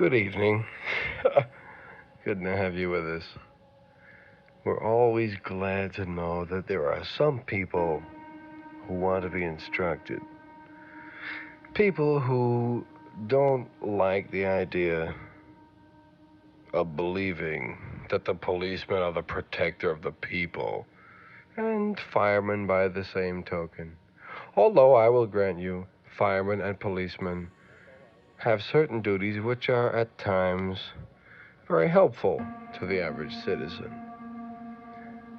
Good evening. Good to have you with us. We're always glad to know that there are some people who want to be instructed. People who don't like the idea of believing that the policemen are the protector of the people, and firemen by the same token. Although I will grant you, firemen and policemen have certain duties which are at times very helpful to the average citizen.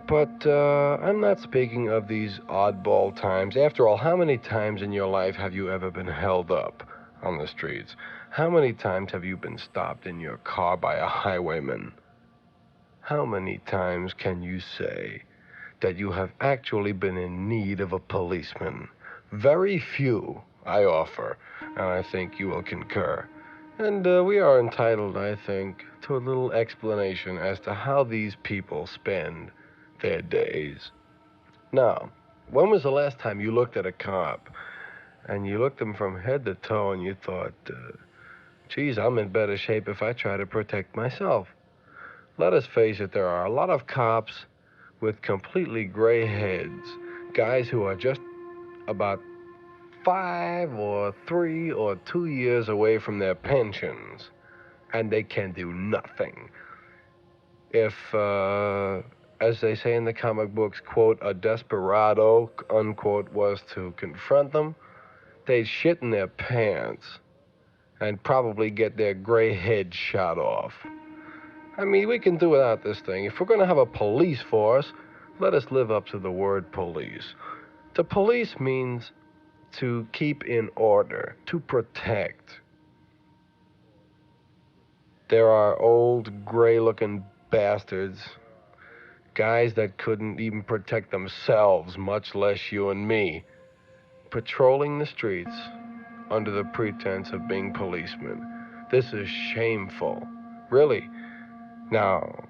But I'm not speaking of these oddball times. After all, how many times in your life have you ever been held up on the streets? How many times have you been stopped in your car by a highwayman? How many times can you say that you have actually been in need of a policeman? Very few, I offer, and I think you will concur. And we are entitled, I think, to a little explanation as to how these people spend their days. Now, when was the last time you looked at a cop and you looked them from head to toe and you thought, geez, I'm in better shape if I try to protect myself? Let us face it, there are a lot of cops with completely gray heads, guys who are just about 5 or 3 or 2 years away from their pensions, and they can do nothing. If, as they say in the comic books, quote, a desperado, unquote, was to confront them, they'd shit in their pants and probably get their gray head shot off. I mean, we can do without this thing. If we're going to have a police force, let us live up to the word police. To police means to keep in order, to protect. There are old, gray-looking bastards, guys that couldn't even protect themselves, much less you and me, patrolling the streets under the pretense of being policemen. This is shameful, really. Now,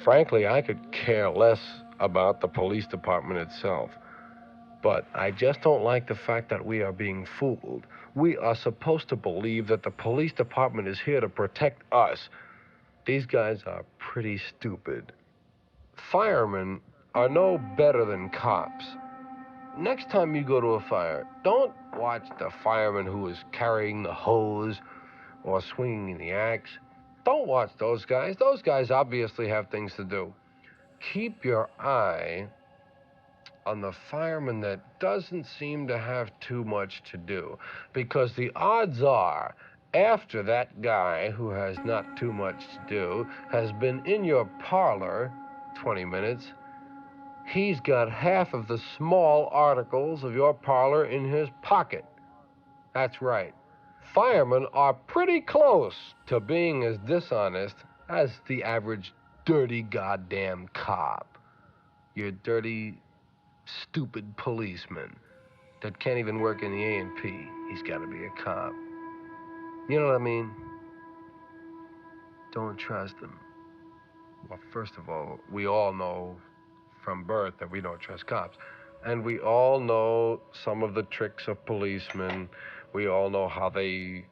frankly, I could care less about the police department itself. But I just don't like the fact that we are being fooled. We are supposed to believe that the police department is here to protect us. These guys are pretty stupid. Firemen are no better than cops. Next time you go to a fire, don't watch the fireman who is carrying the hose or swinging the axe. Don't watch those guys. Those guys obviously have things to do. Keep your eye on the fireman that doesn't seem to have too much to do, because the odds are, after that guy who has not too much to do has been in your parlor 20 minutes, he's got half of the small articles of your parlor in his pocket. That's right. Firemen are pretty close to being as dishonest as the average dirty goddamn cop. Your dirty, stupid policeman that can't even work in the A&P. He's got to be a cop. You know what I mean? Don't trust him. Well, first of all, we all know from birth that we don't trust cops. And we all know some of the tricks of policemen. We all know how they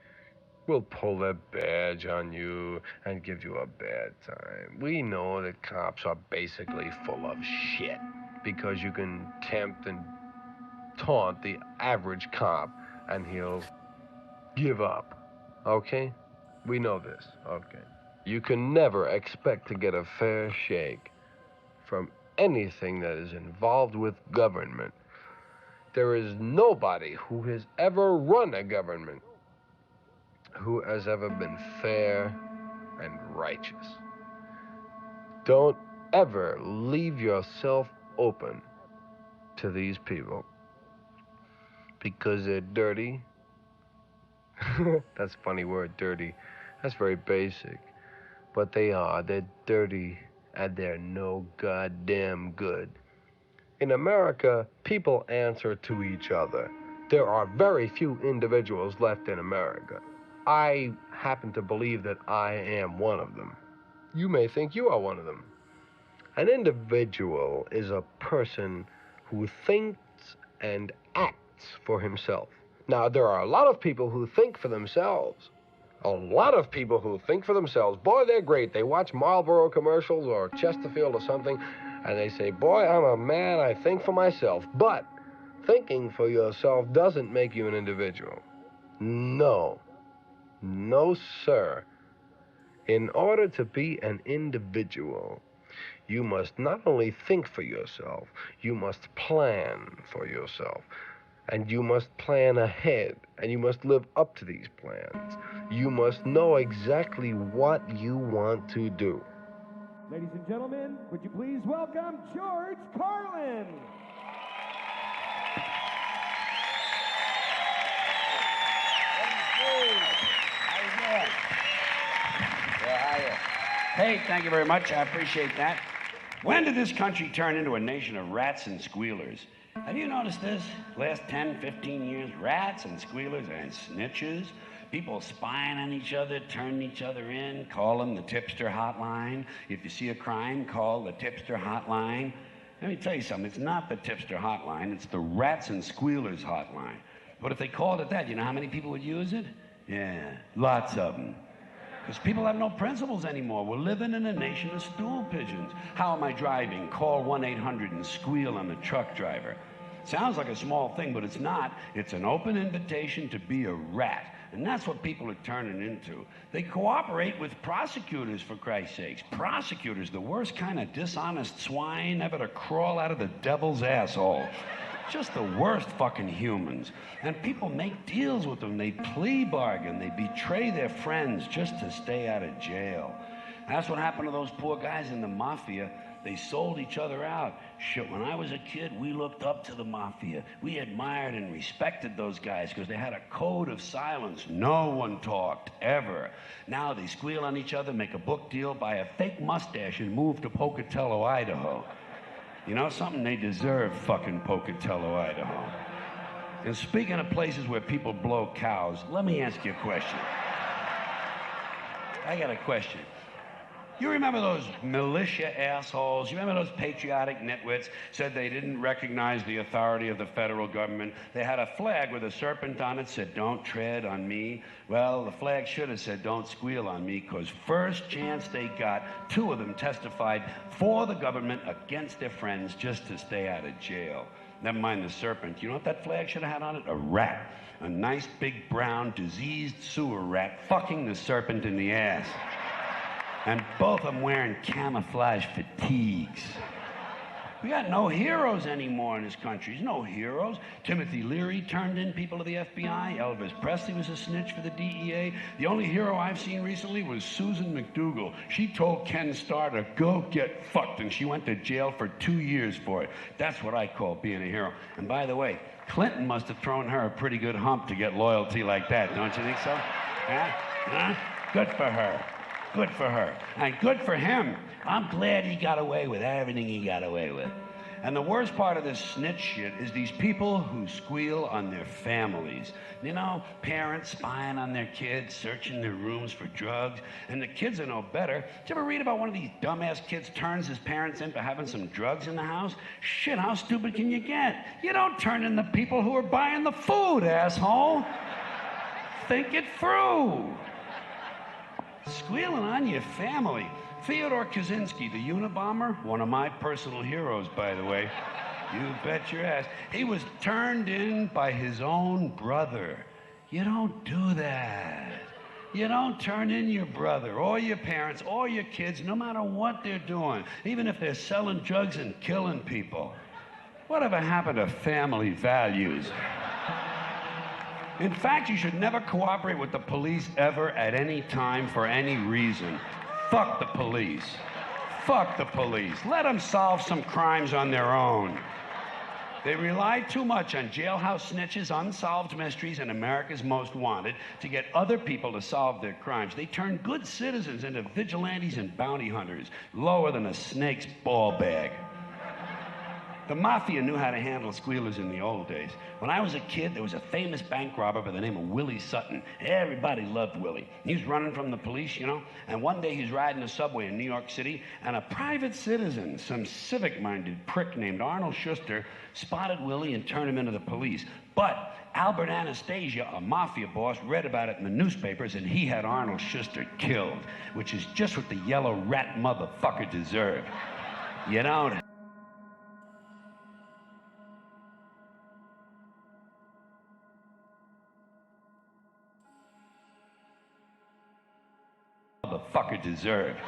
will pull their badge on you and give you a bad time. We know that cops are basically full of shit because you can tempt and taunt the average cop and he'll give up. Okay? We know this. Okay. You can never expect to get a fair shake from anything that is involved with government. There is nobody who has ever run a government who has ever been fair and righteous. Don't ever leave yourself open to these people because they're dirty. That's a funny word, dirty. That's very basic. But they are. They're dirty and they're no goddamn good. In America, people answer to each other. There are very few individuals left in America. I happen to believe that I am one of them. You may think you are one of them. An individual is a person who thinks and acts for himself. Now, there are a lot of people who think for themselves, A lot of people who think for themselves, boy, they're great. They watch Marlboro commercials or Chesterfield or something, and they say, boy, I'm a man, I think for myself. But thinking for yourself doesn't make you an individual. No. No, sir. In order to be an individual, you must not only think for yourself, you must plan for yourself. And you must plan ahead, and you must live up to these plans. You must know exactly what you want to do. Ladies and gentlemen, would you please welcome George Carlin. Hey, thank you very much. I appreciate that. When did this country turn into a nation of rats and squealers? Have you noticed this? Last 10, 15 years, rats and squealers and snitches, people spying on each other, turning each other in, calling the tipster hotline. If you see a crime, call the tipster hotline. Let me tell you something, it's not the tipster hotline, it's the rats and squealers hotline. But if they called it that, you know how many people would use it? Yeah, lots of them. Because people have no principles anymore. We're living in a nation of stool pigeons. How am I driving? Call 1-800 and squeal on the truck driver. Sounds like a small thing, but it's not. It's an open invitation to be a rat. And that's what people are turning into. They cooperate with prosecutors, for Christ's sakes. Prosecutors, the worst kind of dishonest swine ever to crawl out of the devil's asshole. Just the worst fucking humans. And people make deals with them. They plea bargain. They betray their friends just to stay out of jail. That's what happened to those poor guys in the mafia. They sold each other out. Shit, when I was a kid, we looked up to the mafia. We admired and respected those guys because they had a code of silence. No one talked, ever. Now they squeal on each other, make a book deal, buy a fake mustache, and move to Pocatello, Idaho. You know something? They deserve fucking Pocatello, Idaho. And speaking of places where people blow cows, let me ask you a question. I got a question. You remember those militia assholes? You remember those patriotic nitwits said they didn't recognize the authority of the federal government? They had a flag with a serpent on it, said, "Don't tread on me." Well, the flag should have said, "Don't squeal on me," because first chance they got, two of them testified for the government against their friends just to stay out of jail. Never mind the serpent. You know what that flag should have had on it? A rat. A nice big brown diseased sewer rat fucking the serpent in the ass. And both of them wearing camouflage fatigues. We got no heroes anymore in this country. There's no heroes. Timothy Leary turned in people to the FBI. Elvis Presley was a snitch for the DEA. The only hero I've seen recently was Susan McDougal. She told Ken Starr to go get fucked, and she went to jail for 2 years for it. That's what I call being a hero. And by the way, Clinton must have thrown her a pretty good hump to get loyalty like that, don't you think so? Huh? Good for her. Good for her. And good for him. I'm glad he got away with everything he got away with. And the worst part of this snitch shit is these people who squeal on their families. You know, parents spying on their kids, searching their rooms for drugs, and the kids are no better. Did you ever read about one of these dumbass kids turns his parents in for having some drugs in the house? Shit, how stupid can you get? You don't turn in the people who are buying the food, asshole. Think it through. Squealing on your family. Fyodor Kaczynski, the Unabomber, one of my personal heroes, by the way. You bet your ass. He was turned in by his own brother. You don't do that. You don't turn in your brother or your parents or your kids, no matter what they're doing, even if they're selling drugs and killing people. Whatever happened to family values? In fact, you should never cooperate with the police ever at any time for any reason. Fuck the police. Fuck the police. Let them solve some crimes on their own. They rely too much on jailhouse snitches, unsolved mysteries, and America's Most Wanted to get other people to solve their crimes. They turn good citizens into vigilantes and bounty hunters, lower than a snake's ball bag. The mafia knew how to handle squealers in the old days. When I was a kid, there was a famous bank robber by the name of Willie Sutton. Everybody loved Willie. He was running from the police, you know, and one day he's riding a subway in New York City, and a private citizen, some civic-minded prick named Arnold Schuster, spotted Willie and turned him into the police. But Albert Anastasia, a mafia boss, read about it in the newspapers, and he had Arnold Schuster killed, which is just what the yellow rat motherfucker deserved. You don't... motherfucker deserved.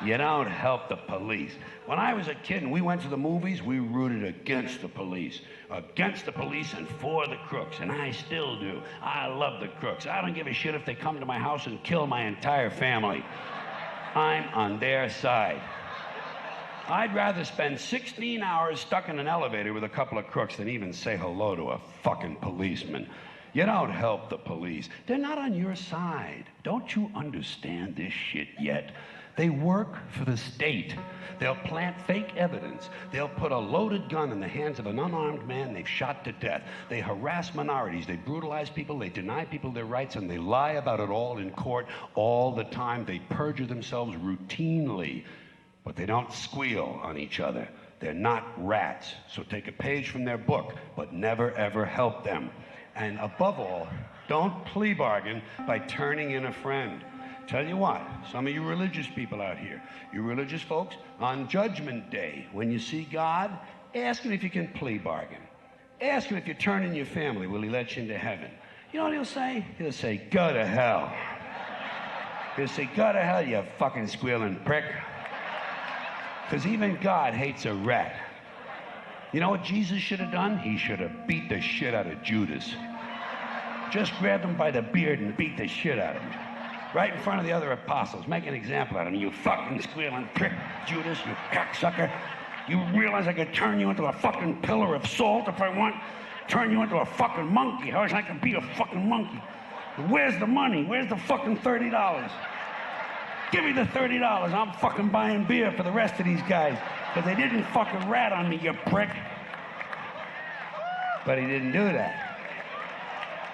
You don't help the police. When I was a kid and we went to the movies, we rooted against the police. Against the police and for the crooks, and I still do. I love the crooks. I don't give a shit if they come to my house and kill my entire family. I'm on their side. I'd rather spend 16 hours stuck in an elevator with a couple of crooks than even say hello to a fucking policeman. You don't help the police. They're not on your side. Don't you understand this shit yet? They work for the state. They'll plant fake evidence. They'll put a loaded gun in the hands of an unarmed man they've shot to death. They harass minorities. They brutalize people. They deny people their rights, and they lie about it all in court all the time. They perjure themselves routinely, but they don't squeal on each other. They're not rats, so take a page from their book, but never ever help them. And above all, don't plea bargain by turning in a friend. Tell you what, some of you religious people out here, you religious folks, on Judgment Day, when you see God, ask him if you can plea bargain. Ask him if you turn in your family, will he let you into heaven? You know what he'll say? He'll say, go to hell. He'll say, go to hell, you fucking squealing prick. Because even God hates a rat. You know what Jesus should have done? He should have beat the shit out of Judas. Just grabbed him by the beard and beat the shit out of him. Right in front of the other apostles. Make an example out of him. You fucking squealing prick, Judas, you cocksucker. You realize I could turn you into a fucking pillar of salt if I want? Turn you into a fucking monkey. How is I can be a fucking monkey? Where's the money? Where's the fucking $30? Give me the $30. I'm fucking buying beer for the rest of these guys. Because they didn't fucking rat on me, you prick. But he didn't do that.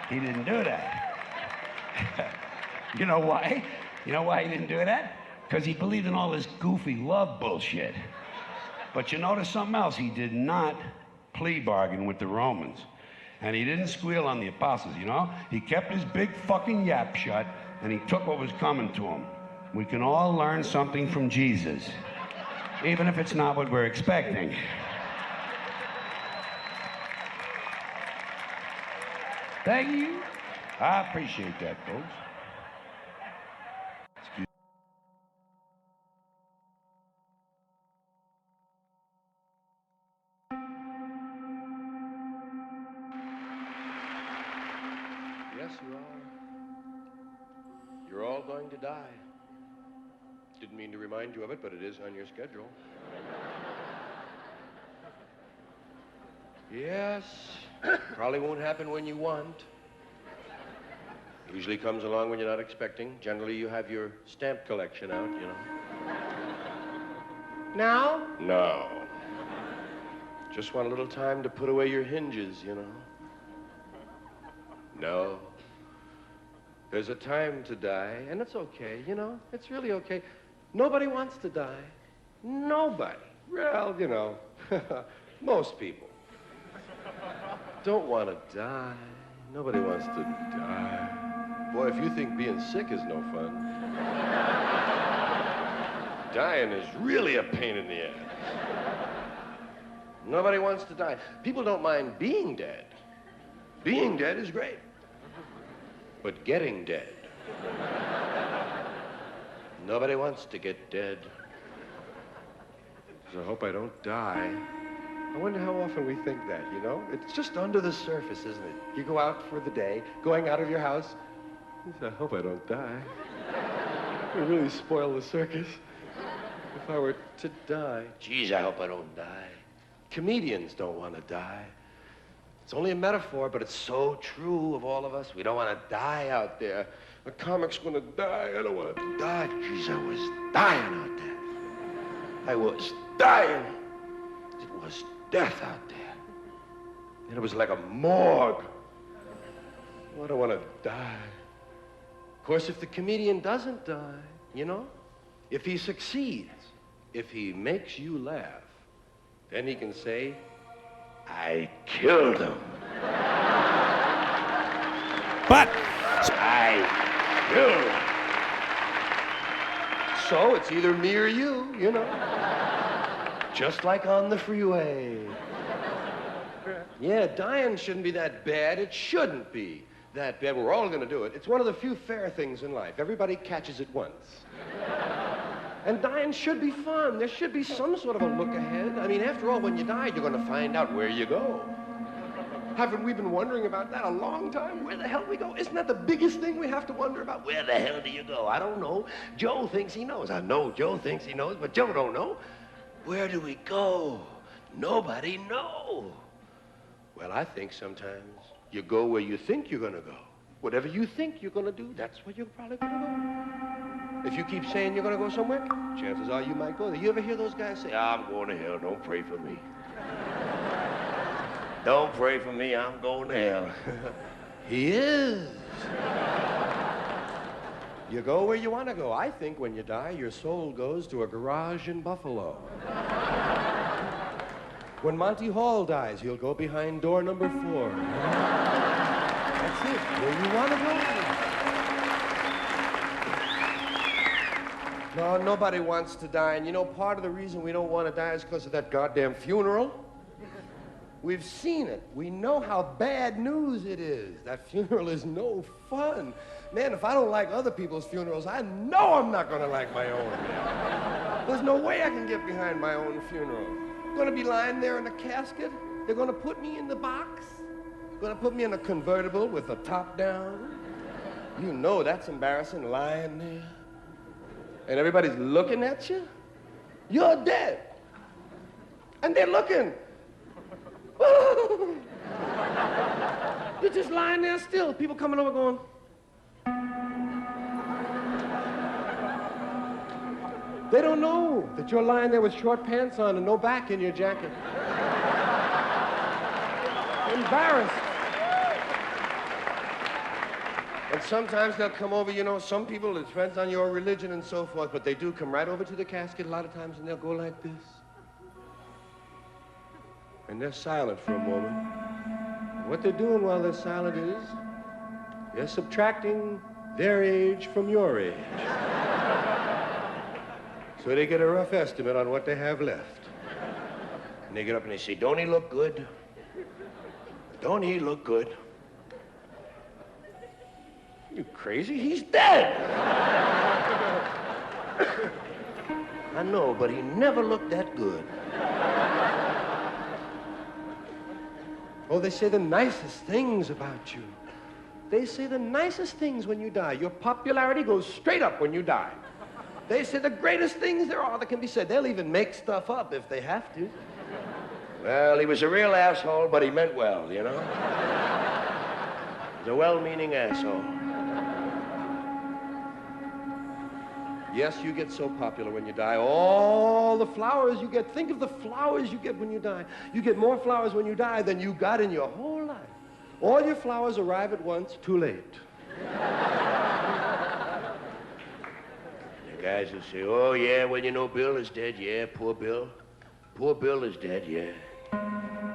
He didn't do that. You know why? You know why he didn't do that? Because he believed in all this goofy love bullshit. But you notice something else. He did not plea bargain with the Romans. And he didn't squeal on the apostles, you know? He kept his big fucking yap shut, and he took what was coming to him. We can all learn something from Jesus, even if it's not what we're expecting. Thank you. I appreciate that, folks. Yes, you are. You're all going to die. Didn't mean to remind you of it, but it is on your schedule. Yes, probably won't happen when you want. Usually comes along when you're not expecting. Generally, you have your stamp collection out, you know. Now? No. Just want a little time to put away your hinges, you know. No. There's a time to die, and it's okay, you know. It's really okay. Nobody wants to die. Nobody. Well, you know, most people don't want to die. Nobody wants to die. Boy, if you think being sick is no fun, dying is really a pain in the ass. Nobody wants to die. People don't mind being dead. Being dead is great. But getting dead. Nobody wants to get dead. So I hope I don't die. I wonder how often we think that, you know? It's just under the surface, isn't it? You go out for the day, going out of your house. You say, I hope I don't die. It would really spoil the circus if I were to die. Geez, I hope I don't die. Comedians don't want to die. It's only a metaphor, but it's so true of all of us. We don't want to die out there. A comic's gonna die. I don't want to die. Geez, I was dying out there. I was dying. It was death out there. And it was like a morgue. Oh, I don't want to die. Of course, if the comedian doesn't die, you know, if he succeeds, if he makes you laugh, then he can say, I killed him. But So it's either me or you, you know. Just like on the freeway. Yeah, dying shouldn't be that bad. It shouldn't be that bad. We're all gonna do it. It's one of the few fair things in life. Everybody catches it once. And dying should be fun. There should be some sort of a look ahead. I mean, after all, when you die, you're gonna find out where you go. Haven't we been wondering about that a long time? Where the hell we go? Isn't that the biggest thing we have to wonder about? Where the hell do you go? I don't know. Joe thinks he knows. I know Joe thinks he knows, but Joe don't know. Where do we go? Nobody knows. Well, I think sometimes you go where you think you're gonna go. Whatever you think you're gonna do, that's where you're probably gonna go. If you keep saying you're gonna go somewhere, chances are you might go there. You ever hear those guys say, I'm going to hell, don't pray for me. Don't pray for me, I'm going to hell. He is. You go where you want to go. I think when you die, your soul goes to a garage in Buffalo. When Monty Hall dies, he'll go behind door number 4. That's it, where you want to go. No, nobody wants to die. And you know, part of the reason we don't want to die is because of that goddamn funeral. We've seen it. We know how bad news it is. That funeral is no fun. Man, if I don't like other people's funerals, I know I'm not going to like my own. There's no way I can get behind my own funeral. I'm going to be lying there in a casket. They're going to put me in the box. Going to put me in a convertible with the top down. You know that's embarrassing, lying there. And everybody's looking at you. You're dead. And they're looking. You're just lying there still. People coming over going. They don't know that you're lying there with short pants on and no back in your jacket. Embarrassed. And sometimes they'll come over, you know, some people, it depends on your religion and so forth, but they do come right over to the casket a lot of times and they'll go like this. And they're silent for a moment. What they're doing while they're silent is they're subtracting their age from your age. So they get a rough estimate on what they have left. And they get up and they say, don't he look good? Don't he look good? You crazy? He's dead! I know, but he never looked that good. Oh, they say the nicest things about you. They say the nicest things when you die. Your popularity goes straight up when you die. They say the greatest things there are that can be said. They'll even make stuff up if they have to. Well, he was a real asshole, but he meant well, you know? He's a well-meaning asshole. Yes, you get so popular when you die. All the flowers you get, think of the flowers you get when you die. You get more flowers when you die than you got in your whole life. All your flowers arrive at once, too late. The guys will say, oh, yeah, well, you know, Bill is dead. Yeah, poor Bill. Poor Bill is dead, yeah.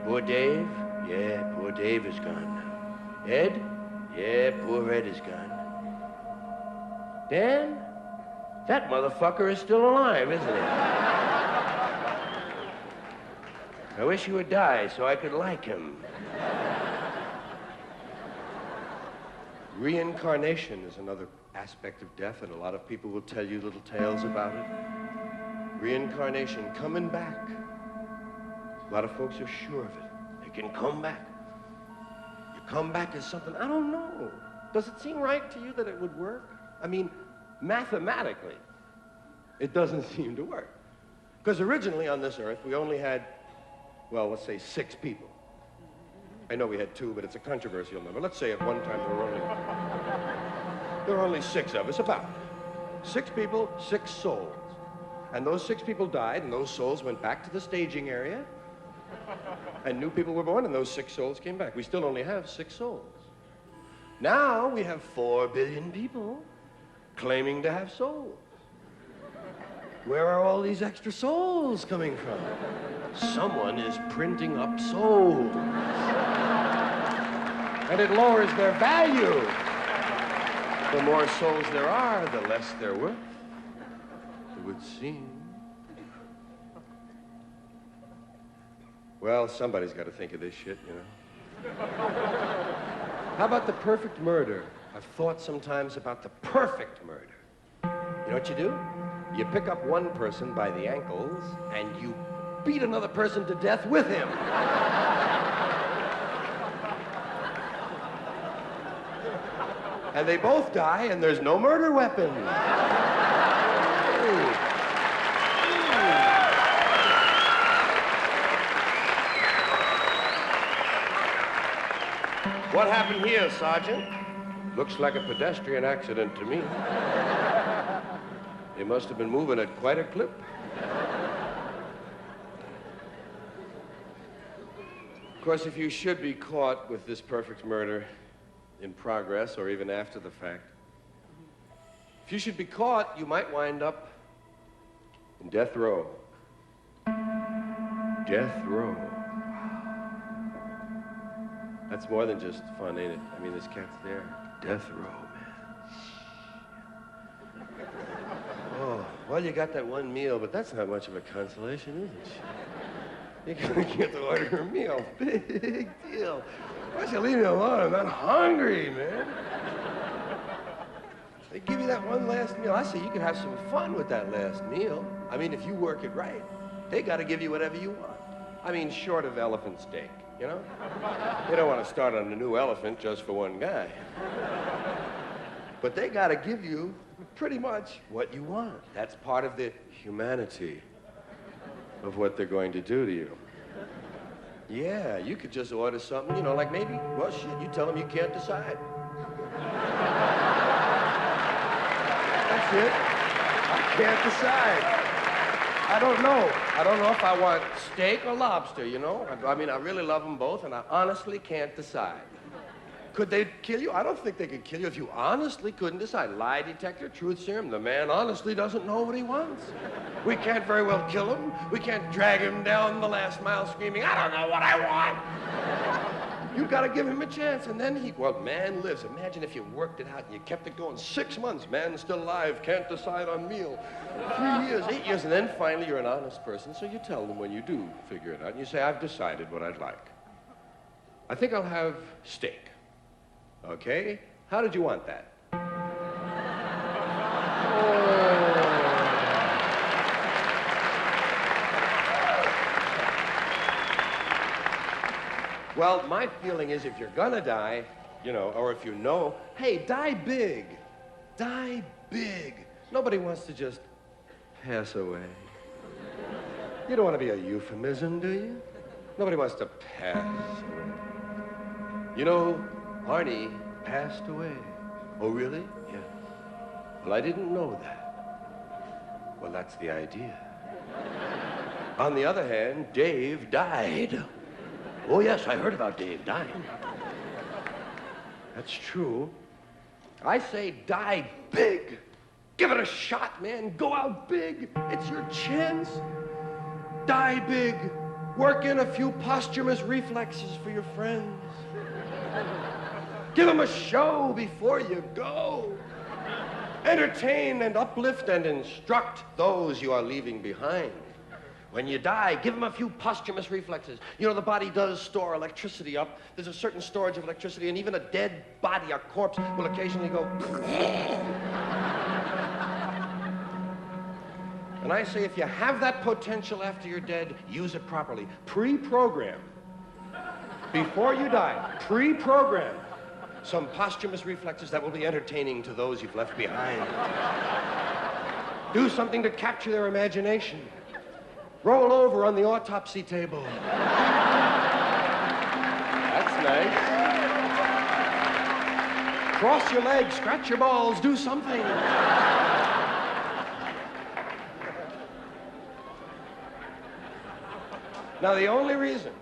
Poor Dave? Yeah, poor Dave is gone now. Ed? Yeah, poor Ed is gone. Dan? That motherfucker is still alive, isn't he? I wish he would die so I could like him. Reincarnation is another aspect of death, and a lot of people will tell you little tales about it. Reincarnation, coming back. A lot of folks are sure of it. They can come back. You come back as something, I don't know. Does it seem right to you that it would work? I mean, mathematically, it doesn't seem to work. Because originally on this earth, we only had, well, let's say 6 people. I know we had 2, but it's a controversial number. Let's say at one time there were only 6 of us, about. 6 people, 6 souls. And those 6 people died, and those souls went back to the staging area, and new people were born, and those 6 souls came back. We still only have 6 souls. Now we have 4 billion people claiming to have souls. Where are all these extra souls coming from? Someone is printing up souls. And it lowers their value. The more souls there are, the less they're worth, it would seem. Well, somebody's got to think of this shit, you know. How about the perfect murder? I've thought sometimes about the perfect murder. You know what you do? You pick up one person by the ankles and you beat another person to death with him. And they both die, and there's no murder weapon. What happened here, Sergeant? Looks like a pedestrian accident to me. They must have been moving at quite a clip. Of course, if you should be caught with this perfect murder in progress or even after the fact, if you should be caught, you might wind up in death row. Death row. That's more than just fun, ain't it? I mean, this cat's there. Death row, man. Oh, well, you got that one meal, but that's not much of a consolation, is it? You're gonna get to order a meal. Big deal. Why don't you leave me alone? I'm not hungry, man. They give you that one last meal. I say you can have some fun with that last meal. I mean, if you work it right, they gotta give you whatever you want. I mean, short of elephant steak, you know? They don't want to start on a new elephant just for one guy. But they gotta give you pretty much what you want. That's part of the humanity of what they're going to do to you. Yeah, you could just order something, you know, like maybe, well, shit, you tell them you can't decide. That's it. I can't decide. I don't know. I don't know if I want steak or lobster, you know? I mean, I really love them both, and I honestly can't decide. Could they kill you? I don't think they could kill you if you honestly couldn't decide. Lie detector, truth serum, the man honestly doesn't know what he wants. We can't very well kill him. We can't drag him down the last mile screaming, I don't know what I want. You gotta give him a chance, and then well, man lives. Imagine if you worked it out and you kept it going 6 months. Man still alive, can't decide on meal. 3 years, 8 years, and then finally you're an honest person, so you tell them when you do figure it out, and you say, I've decided what I'd like. I think I'll have steak. Okay? How did you want that? Well, my feeling is if you're gonna die, you know, or if you know, hey, die big. Die big. Nobody wants to just pass away. You don't want to be a euphemism, do you? Nobody wants to pass away. You know, Arnie passed away. Oh, really? Yeah. Well, I didn't know that. Well, that's the idea. On the other hand, Dave died. Oh, yes, I heard about Dave dying. That's true. I say die big. Give it a shot, man. Go out big. It's your chance. Die big. Work in a few posthumous reflexes for your friends. Give them a show before you go. Entertain and uplift and instruct those you are leaving behind. When you die, give them a few posthumous reflexes. You know, the body does store electricity up. There's a certain storage of electricity, and even a dead body, a corpse, will occasionally go. And I say, if you have that potential after you're dead, use it properly. Pre-program. Before you die, pre-program some posthumous reflexes that will be entertaining to those you've left behind. Do something to capture their imagination. Roll over on the autopsy table. That's nice. Cross your legs, scratch your balls, do something. Now, the only reason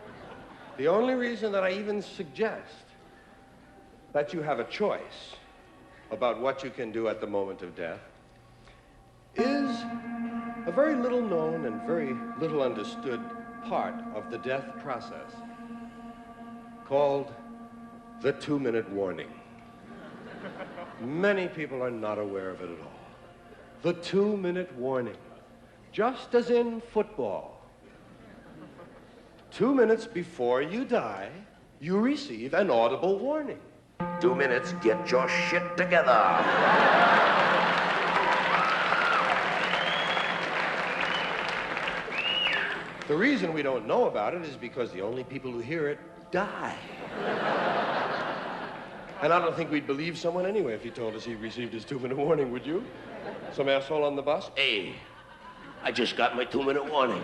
that I even suggest that you have a choice about what you can do at the moment of death is a very little known and very little understood part of the death process called The 2-minute warning. Many people are not aware of it at all. The 2-minute warning. Just as in football. 2 minutes before you die, you receive an audible warning. 2 minutes, get your shit together. The reason we don't know about it is because the only people who hear it die. And I don't think we'd believe someone anyway if he told us he received his 2-minute warning, would you? Some asshole on the bus? Hey, I just got my 2-minute warning.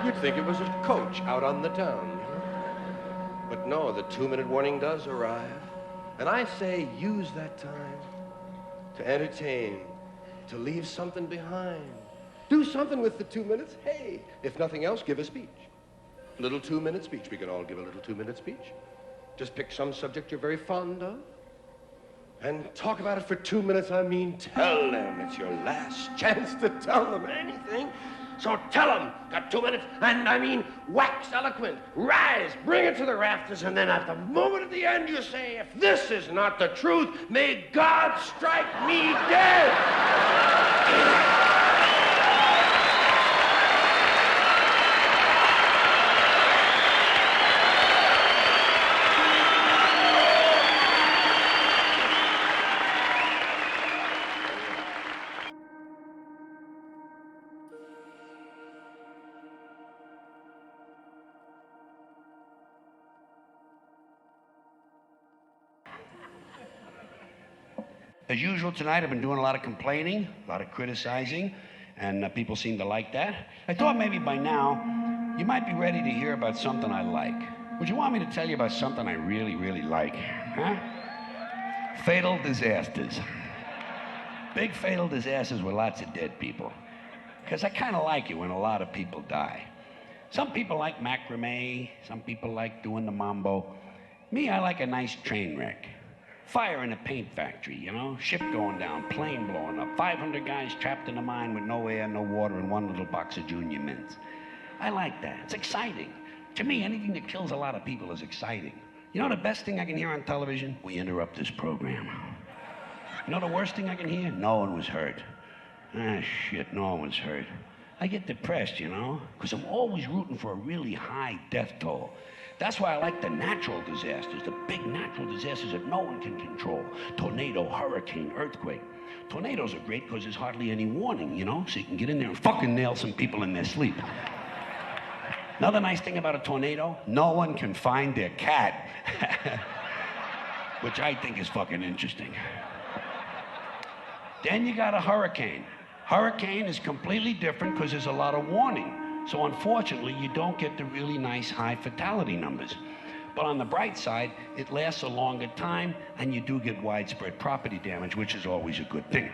You'd think it was a coach out on the town. But no, the 2-minute warning does arrive. And I say use that time to entertain, to leave something behind. Do something with the 2 minutes. Hey, if nothing else, give a speech. Little 2-minute speech. We can all give a little 2-minute speech. Just pick some subject you're very fond of and talk about it for 2 minutes. I mean, tell them it's your last chance to tell them anything. So tell them, got 2 minutes, and I mean, wax eloquent, rise, bring it to the rafters, and then at the moment at the end you say, if this is not the truth, may God strike me dead. As usual tonight, I've been doing a lot of complaining, a lot of criticizing, and people seem to like that. I thought maybe by now you might be ready to hear about something I like. Would you want me to tell you about something I really, really like? Huh? Fatal disasters. Big fatal disasters with lots of dead people. Because I kind of like it when a lot of people die. Some people like macrame, some people like doing the mambo. Me, I like a nice train wreck. Fire in a paint factory, you know? Ship going down, plane blowing up, 500 guys trapped in a mine with no air, no water, and one little box of Junior Mints. I like that. It's exciting. To me, anything that kills a lot of people is exciting. You know the best thing I can hear on television? We interrupt this program. You know the worst thing I can hear? No one was hurt. Ah, shit, no one was hurt. I get depressed, you know? Because I'm always rooting for a really high death toll. That's why I like the natural disasters, the big natural disasters that no one can control. Tornado, hurricane, earthquake. Tornadoes are great because there's hardly any warning, you know? So you can get in there and fucking nail some people in their sleep. Another nice thing about a tornado, no one can find their cat. Which I think is fucking interesting. Then you got a hurricane. Hurricane is completely different because there's a lot of warning. So unfortunately, you don't get the really nice high fatality numbers. But on the bright side, it lasts a longer time, and you do get widespread property damage, which is always a good thing.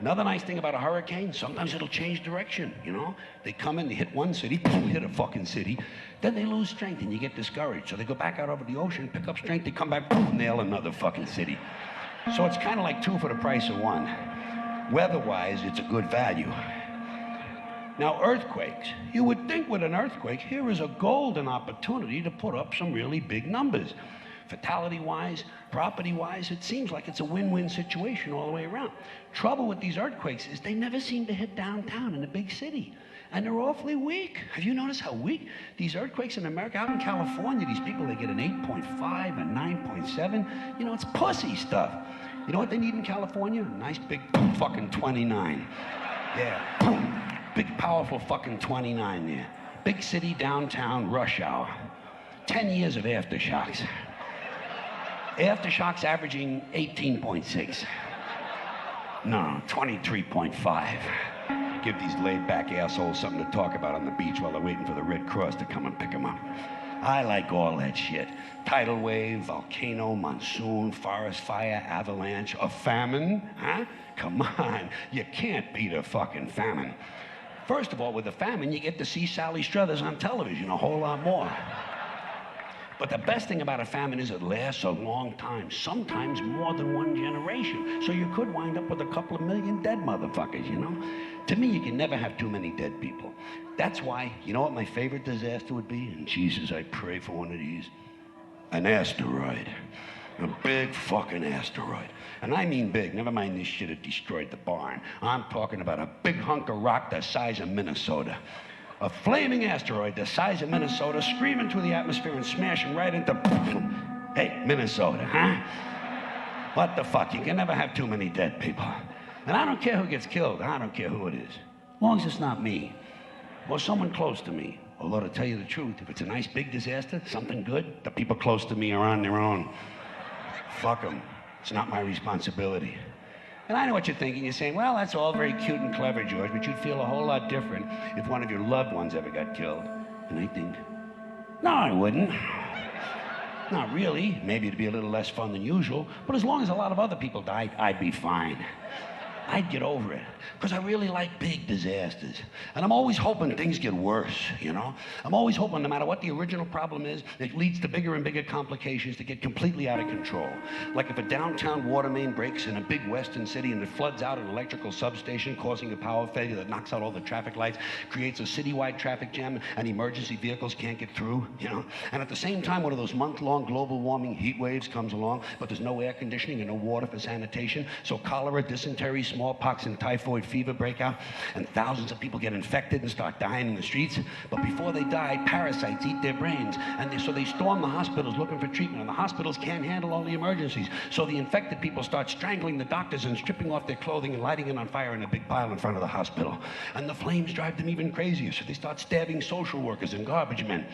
Another nice thing about a hurricane, sometimes it'll change direction, you know? They come in, they hit one city, hit a fucking city, then they lose strength and you get discouraged. So they go back out over the ocean, pick up strength, they come back, nail another fucking city. So it's kind of like 2 for the price of 1. Weather-wise, it's a good value. Now, earthquakes. You would think with an earthquake, here is a golden opportunity to put up some really big numbers. Fatality-wise, property-wise, it seems like it's a win-win situation all the way around. Trouble with these earthquakes is they never seem to hit downtown in a big city. And they're awfully weak. Have you noticed how weak these earthquakes in America? Out in California, these people, they get an 8.5, a 9.7. You know, it's pussy stuff. You know what they need in California? A nice big fucking 29. Yeah. Big, powerful fucking 29 there. Big city, downtown, rush hour. 10 years of aftershocks. Aftershocks averaging 18.6. No, 23.5. Give these laid-back assholes something to talk about on the beach while they're waiting for the Red Cross to come and pick them up. I like all that shit. Tidal wave, volcano, monsoon, forest fire, avalanche, a famine, huh? Come on, you can't beat a fucking famine. First of all, with a famine, you get to see Sally Struthers on television a whole lot more. But the best thing about a famine is it lasts a long time, sometimes more than 1 generation. So you could wind up with a couple of million dead motherfuckers, you know? To me, you can never have too many dead people. That's why, you know what my favorite disaster would be? And Jesus, I pray for one of these. An asteroid. A big fucking asteroid. And I mean big. Never mind this shit that destroyed the barn. I'm talking about a big hunk of rock the size of Minnesota. A flaming asteroid the size of Minnesota screaming through the atmosphere and smashing right into... Hey, Minnesota, huh? What the fuck? You can never have too many dead people. And I don't care who gets killed. I don't care who it is. As long as it's not me. Or someone close to me. Although, to tell you the truth, if it's a nice big disaster, something good, the people close to me are on their own. Fuck them. It's not my responsibility. And I know what you're thinking. You're saying, well, that's all very cute and clever, George, but you'd feel a whole lot different if one of your loved ones ever got killed. And I think, no, I wouldn't. Not really. Maybe it'd be a little less fun than usual, but as long as a lot of other people died, I'd be fine. I'd get over it, because I really like big disasters. And I'm always hoping things get worse, you know? I'm always hoping no matter what the original problem is, it leads to bigger and bigger complications that get completely out of control. Like if a downtown water main breaks in a big western city and it floods out an electrical substation, causing a power failure that knocks out all the traffic lights, creates a citywide traffic jam, and emergency vehicles can't get through, you know? And at the same time, one of those month-long global warming heat waves comes along, but there's no air conditioning and no water for sanitation, so cholera, dysentery, smallpox, and typhoid fever break out, and thousands of people get infected and start dying in the streets. But before they die, parasites eat their brains, and so they storm the hospitals looking for treatment, and the hospitals can't handle all the emergencies. So the infected people start strangling the doctors and stripping off their clothing and lighting it on fire in a big pile in front of the hospital. And the flames drive them even crazier, so they start stabbing social workers and garbage men.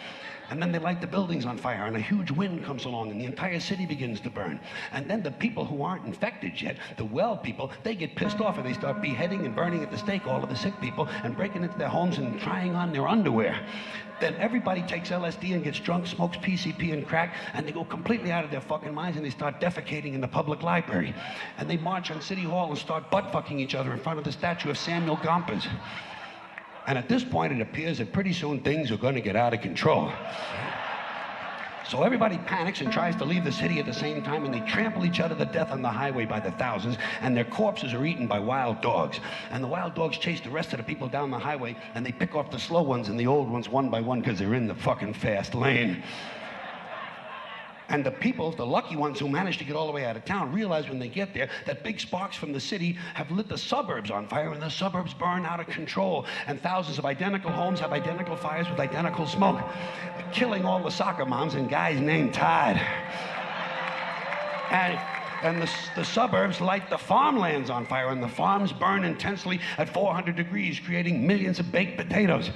And then they light the buildings on fire, and a huge wind comes along, and the entire city begins to burn. And then the people who aren't infected yet, the well people, they get pissed off, and they start beheading and burning at the stake all of the sick people, and breaking into their homes and trying on their underwear. Then everybody takes LSD and gets drunk, smokes PCP and crack, and they go completely out of their fucking minds, and they start defecating in the public library. And they march on City Hall and start butt-fucking each other in front of the statue of Samuel Gompers. And at this point, it appears that pretty soon things are going to get out of control. So everybody panics and tries to leave the city at the same time, and they trample each other to death on the highway by the thousands, and their corpses are eaten by wild dogs. And the wild dogs chase the rest of the people down the highway, and they pick off the slow ones and the old ones one by one because they're in the fucking fast lane. And the people, the lucky ones who manage to get all the way out of town, realize when they get there that big sparks from the city have lit the suburbs on fire, and the suburbs burn out of control. And thousands of identical homes have identical fires with identical smoke, killing all the soccer moms and guys named Todd. And the suburbs light the farmlands on fire, and the farms burn intensely at 400 degrees, creating millions of baked potatoes.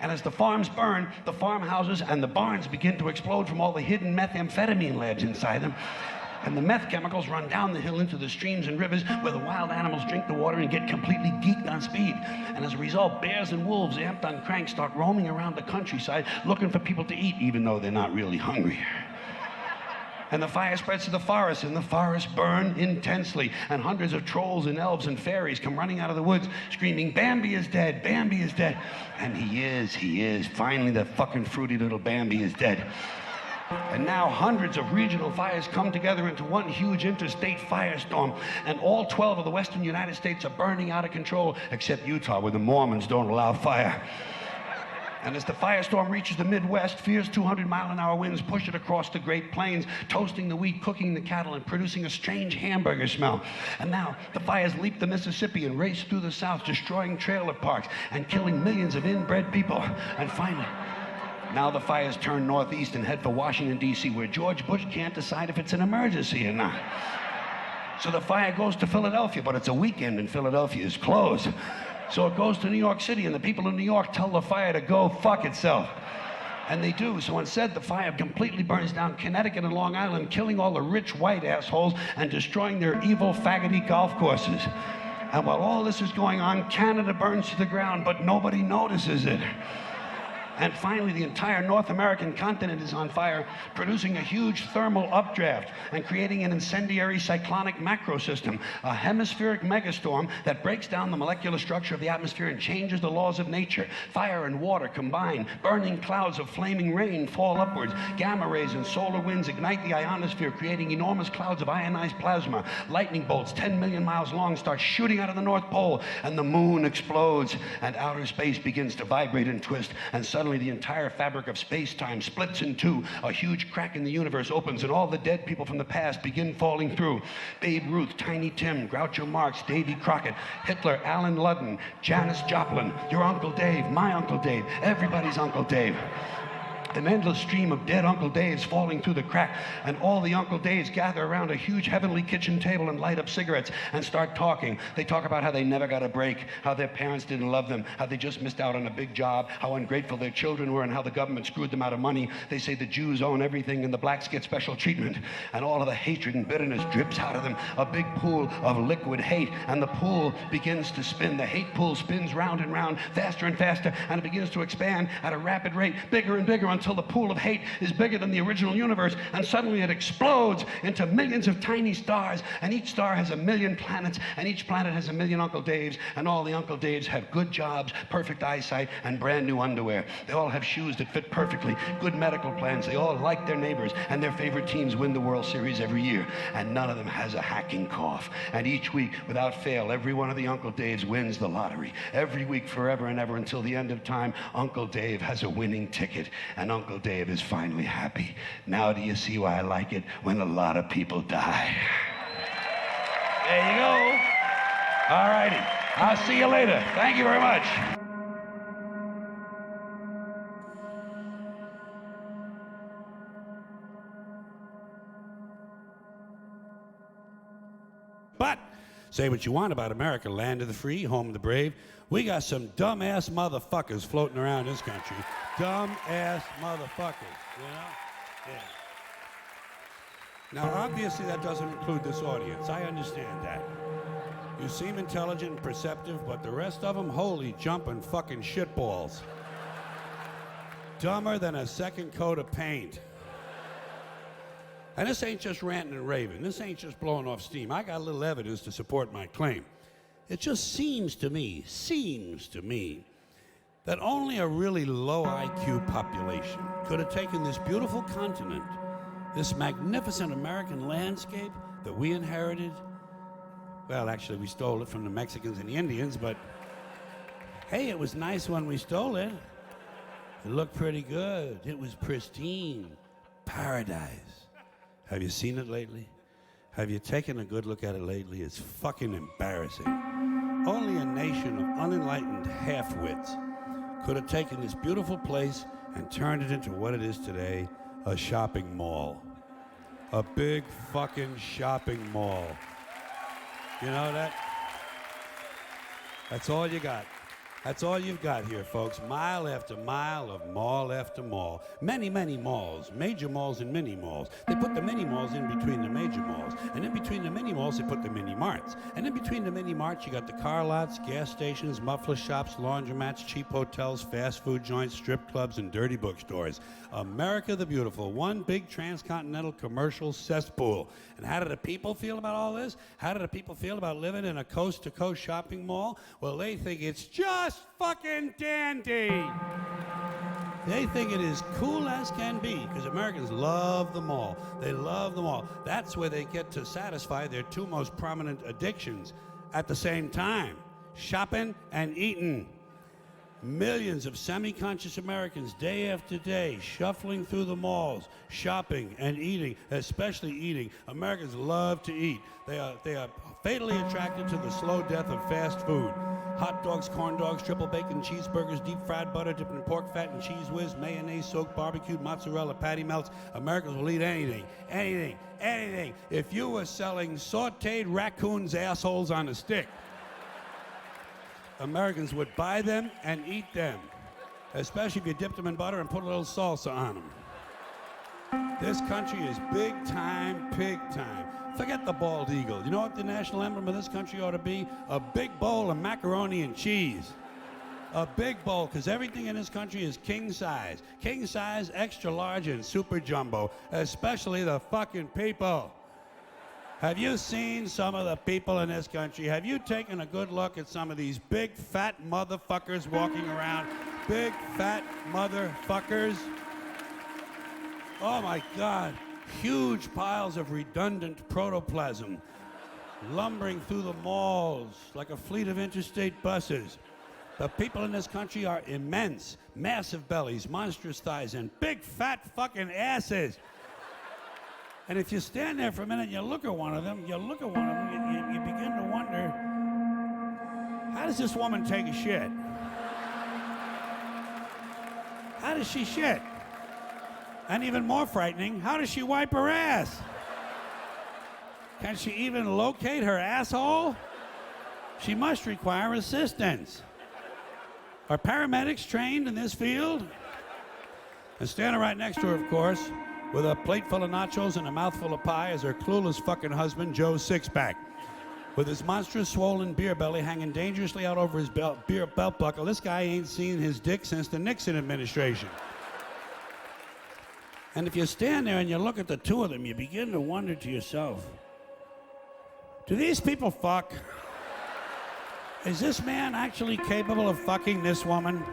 And as the farms burn, the farmhouses and the barns begin to explode from all the hidden methamphetamine labs inside them. And the meth chemicals run down the hill into the streams and rivers where the wild animals drink the water and get completely geeked on speed. And as a result, bears and wolves, amped on crank, start roaming around the countryside looking for people to eat, even though they're not really hungry. And the fire spreads to the forest, and the forests burn intensely. And hundreds of trolls and elves and fairies come running out of the woods, screaming, Bambi is dead, Bambi is dead. And he is. Finally, the fucking fruity little Bambi is dead. And now hundreds of regional fires come together into one huge interstate firestorm. And all 12 of the western United States are burning out of control, except Utah, where the Mormons don't allow fire. And as the firestorm reaches the Midwest, fierce 200-mile-an-hour winds push it across the Great Plains, toasting the wheat, cooking the cattle, and producing a strange hamburger smell. And now the fires leap the Mississippi and race through the South, destroying trailer parks and killing millions of inbred people. And finally, now the fires turn northeast and head for Washington, D.C., where George Bush can't decide if it's an emergency or not. So the fire goes to Philadelphia, but it's a weekend and Philadelphia is closed. So it goes to New York City, and the people in New York tell the fire to go fuck itself. And they do. So instead, the fire completely burns down Connecticut and Long Island, killing all the rich white assholes and destroying their evil, faggoty golf courses. And while all this is going on, Canada burns to the ground, but nobody notices it. And finally, the entire North American continent is on fire, producing a huge thermal updraft and creating an incendiary cyclonic macrosystem, a hemispheric megastorm that breaks down the molecular structure of the atmosphere and changes the laws of nature. Fire and water combine, burning clouds of flaming rain fall upwards, gamma rays and solar winds ignite the ionosphere, creating enormous clouds of ionized plasma. Lightning bolts 10 million miles long start shooting out of the North Pole, and the moon explodes, and outer space begins to vibrate and twist, and suddenly suddenly the entire fabric of space-time splits in two. A huge crack in the universe opens, and all the dead people from the past begin falling through. Babe Ruth, Tiny Tim, Groucho Marx, Davy Crockett, Hitler, Alan Ludden, Janis Joplin, your Uncle Dave, my Uncle Dave, everybody's Uncle Dave. An endless stream of dead Uncle Daves falling through the crack, and all the Uncle Daves gather around a huge heavenly kitchen table and light up cigarettes and start talking. They talk about how they never got a break, how their parents didn't love them, how they just missed out on a big job, how ungrateful their children were, and how the government screwed them out of money. They say the Jews own everything and the blacks get special treatment, and all of the hatred and bitterness drips out of them, a big pool of liquid hate, and the pool begins to spin. The hate pool spins round and round, faster and faster, and it begins to expand at a rapid rate, bigger and bigger, until the pool of hate is bigger than the original universe, and suddenly it explodes into millions of tiny stars, and each star has 1,000,000 planets, and each planet has 1,000,000 Uncle Daves, and all the Uncle Daves have good jobs, perfect eyesight, and brand new underwear. They all have shoes that fit perfectly, good medical plans, they all like their neighbors, and their favorite teams win the World Series every year, and none of them has a hacking cough. And each week, without fail, every one of the Uncle Daves wins the lottery. Every week, forever and ever, until the end of time, Uncle Dave has a winning ticket, and Uncle Dave is finally happy. Now do you see why I like it when a lot of people die? There you go. All righty. I'll see you later. Thank you very much. But say what you want about America, land of the free, home of the brave. We got some dumbass motherfuckers floating around this country. Dumbass motherfuckers, you know? Yeah. Now, obviously, that doesn't include this audience. I understand that. You seem intelligent and perceptive, but the rest of them, holy jumping fucking shitballs. Dumber than a second coat of paint. And this ain't just ranting and raving. This ain't just blowing off steam. I got a little evidence to support my claim. It just seems to me, that only a really low IQ population could have taken this beautiful continent, this magnificent American landscape that we inherited. Well, actually, we stole it from the Mexicans and the Indians, but hey, it was nice when we stole it. It looked pretty good. It was pristine. Paradise. Have you seen it lately? Have you taken a good look at it lately? It's fucking embarrassing. Only a nation of unenlightened half-wits could have taken this beautiful place and turned it into what it is today, a shopping mall. A big fucking shopping mall. You know that? That's all you got. That's all you've got here, folks. Mile after mile of mall after mall. Many, many malls. Major malls and mini malls. They put the mini malls in between the major malls. And in between the mini malls, they put the mini marts. And in between the mini marts, you got the car lots, gas stations, muffler shops, laundromats, cheap hotels, fast food joints, strip clubs, and dirty bookstores. America the Beautiful. One big transcontinental commercial cesspool. And how do the people feel about all this? How do the people feel about living in a coast-to-coast shopping mall? Well, they think it's just fucking dandy. They think it is cool as can be, because Americans love the mall. They love the mall. That's where they get to satisfy their two most prominent addictions at the same time: shopping and eating. Millions of semi-conscious Americans, day after day, shuffling through the malls, shopping and eating, especially eating. Americans love to eat. They are fatally attracted to the slow death of fast food. Hot dogs, corn dogs, triple bacon cheeseburgers, deep fried butter dipped in pork fat and cheese whiz, mayonnaise soaked barbecued mozzarella patty melts. Americans will eat anything, anything, anything. If you were selling sauteed raccoons' assholes on a stick, Americans would buy them and eat them, especially if you dipped them in butter and put a little salsa on them. This country is big time, pig time. Forget the bald eagle. You know what the national emblem of this country ought to be? A big bowl of macaroni and cheese. A big bowl, because everything in this country is king size. King size, extra large, and super jumbo, especially the fucking people. Have you seen some of the people in this country? Have you taken a good look at some of these big fat motherfuckers walking around? Big fat motherfuckers. Oh my God. Huge piles of redundant protoplasm lumbering through the malls like a fleet of interstate buses. The people in this country are immense, massive bellies, monstrous thighs, and big fat fucking asses. And if you stand there for a minute and you look at one of them, you begin to wonder, how does this woman take a shit? How does she shit? And even more frightening, how does she wipe her ass? Can she even locate her asshole? She must require assistance. Are paramedics trained in this field? And standing right next to her, of course, with a plate full of nachos and a mouthful of pie is her clueless fucking husband, Joe Sixpack. With his monstrous swollen beer belly hanging dangerously out over his belt buckle, this guy ain't seen his dick since the Nixon administration. And if you stand there and you look at the two of them, you begin to wonder to yourself, do these people fuck? Is this man actually capable of fucking this woman?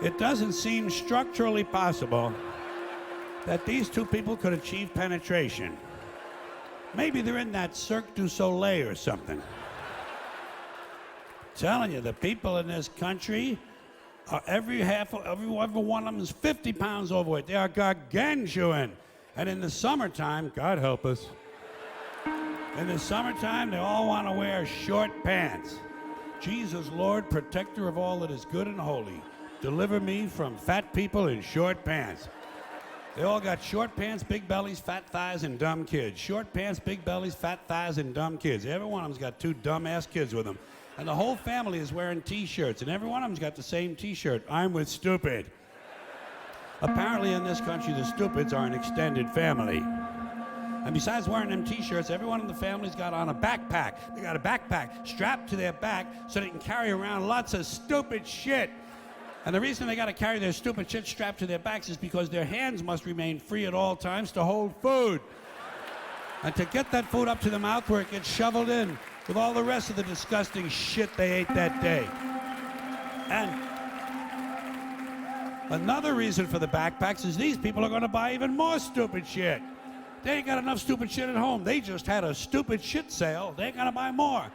It doesn't seem structurally possible that these two people could achieve penetration. Maybe they're in that Cirque du Soleil or something. Telling you, the people in this country are every one of them is 50 pounds overweight. They are gargantuan. And in the summertime, God help us, in the summertime, they all want to wear short pants. Jesus, Lord, protector of all that is good and holy, deliver me from fat people in short pants. They all got short pants, big bellies, fat thighs, and dumb kids. Short pants, big bellies, fat thighs, and dumb kids. Every one of them's got two dumb-ass kids with them. And the whole family is wearing T-shirts, and every one of them's got the same T-shirt. I'm with stupid. Apparently in this country, the stupids are an extended family. And besides wearing them T-shirts, everyone in the family's got on a backpack. They got a backpack strapped to their back so they can carry around lots of stupid shit. And the reason they got to carry their stupid shit strapped to their backs is because their hands must remain free at all times to hold food. And to get that food up to the mouth where it gets shoveled in with all the rest of the disgusting shit they ate that day. And another reason for the backpacks is these people are going to buy even more stupid shit. They ain't got enough stupid shit at home. They just had a stupid shit sale. They ain't gonna buy more.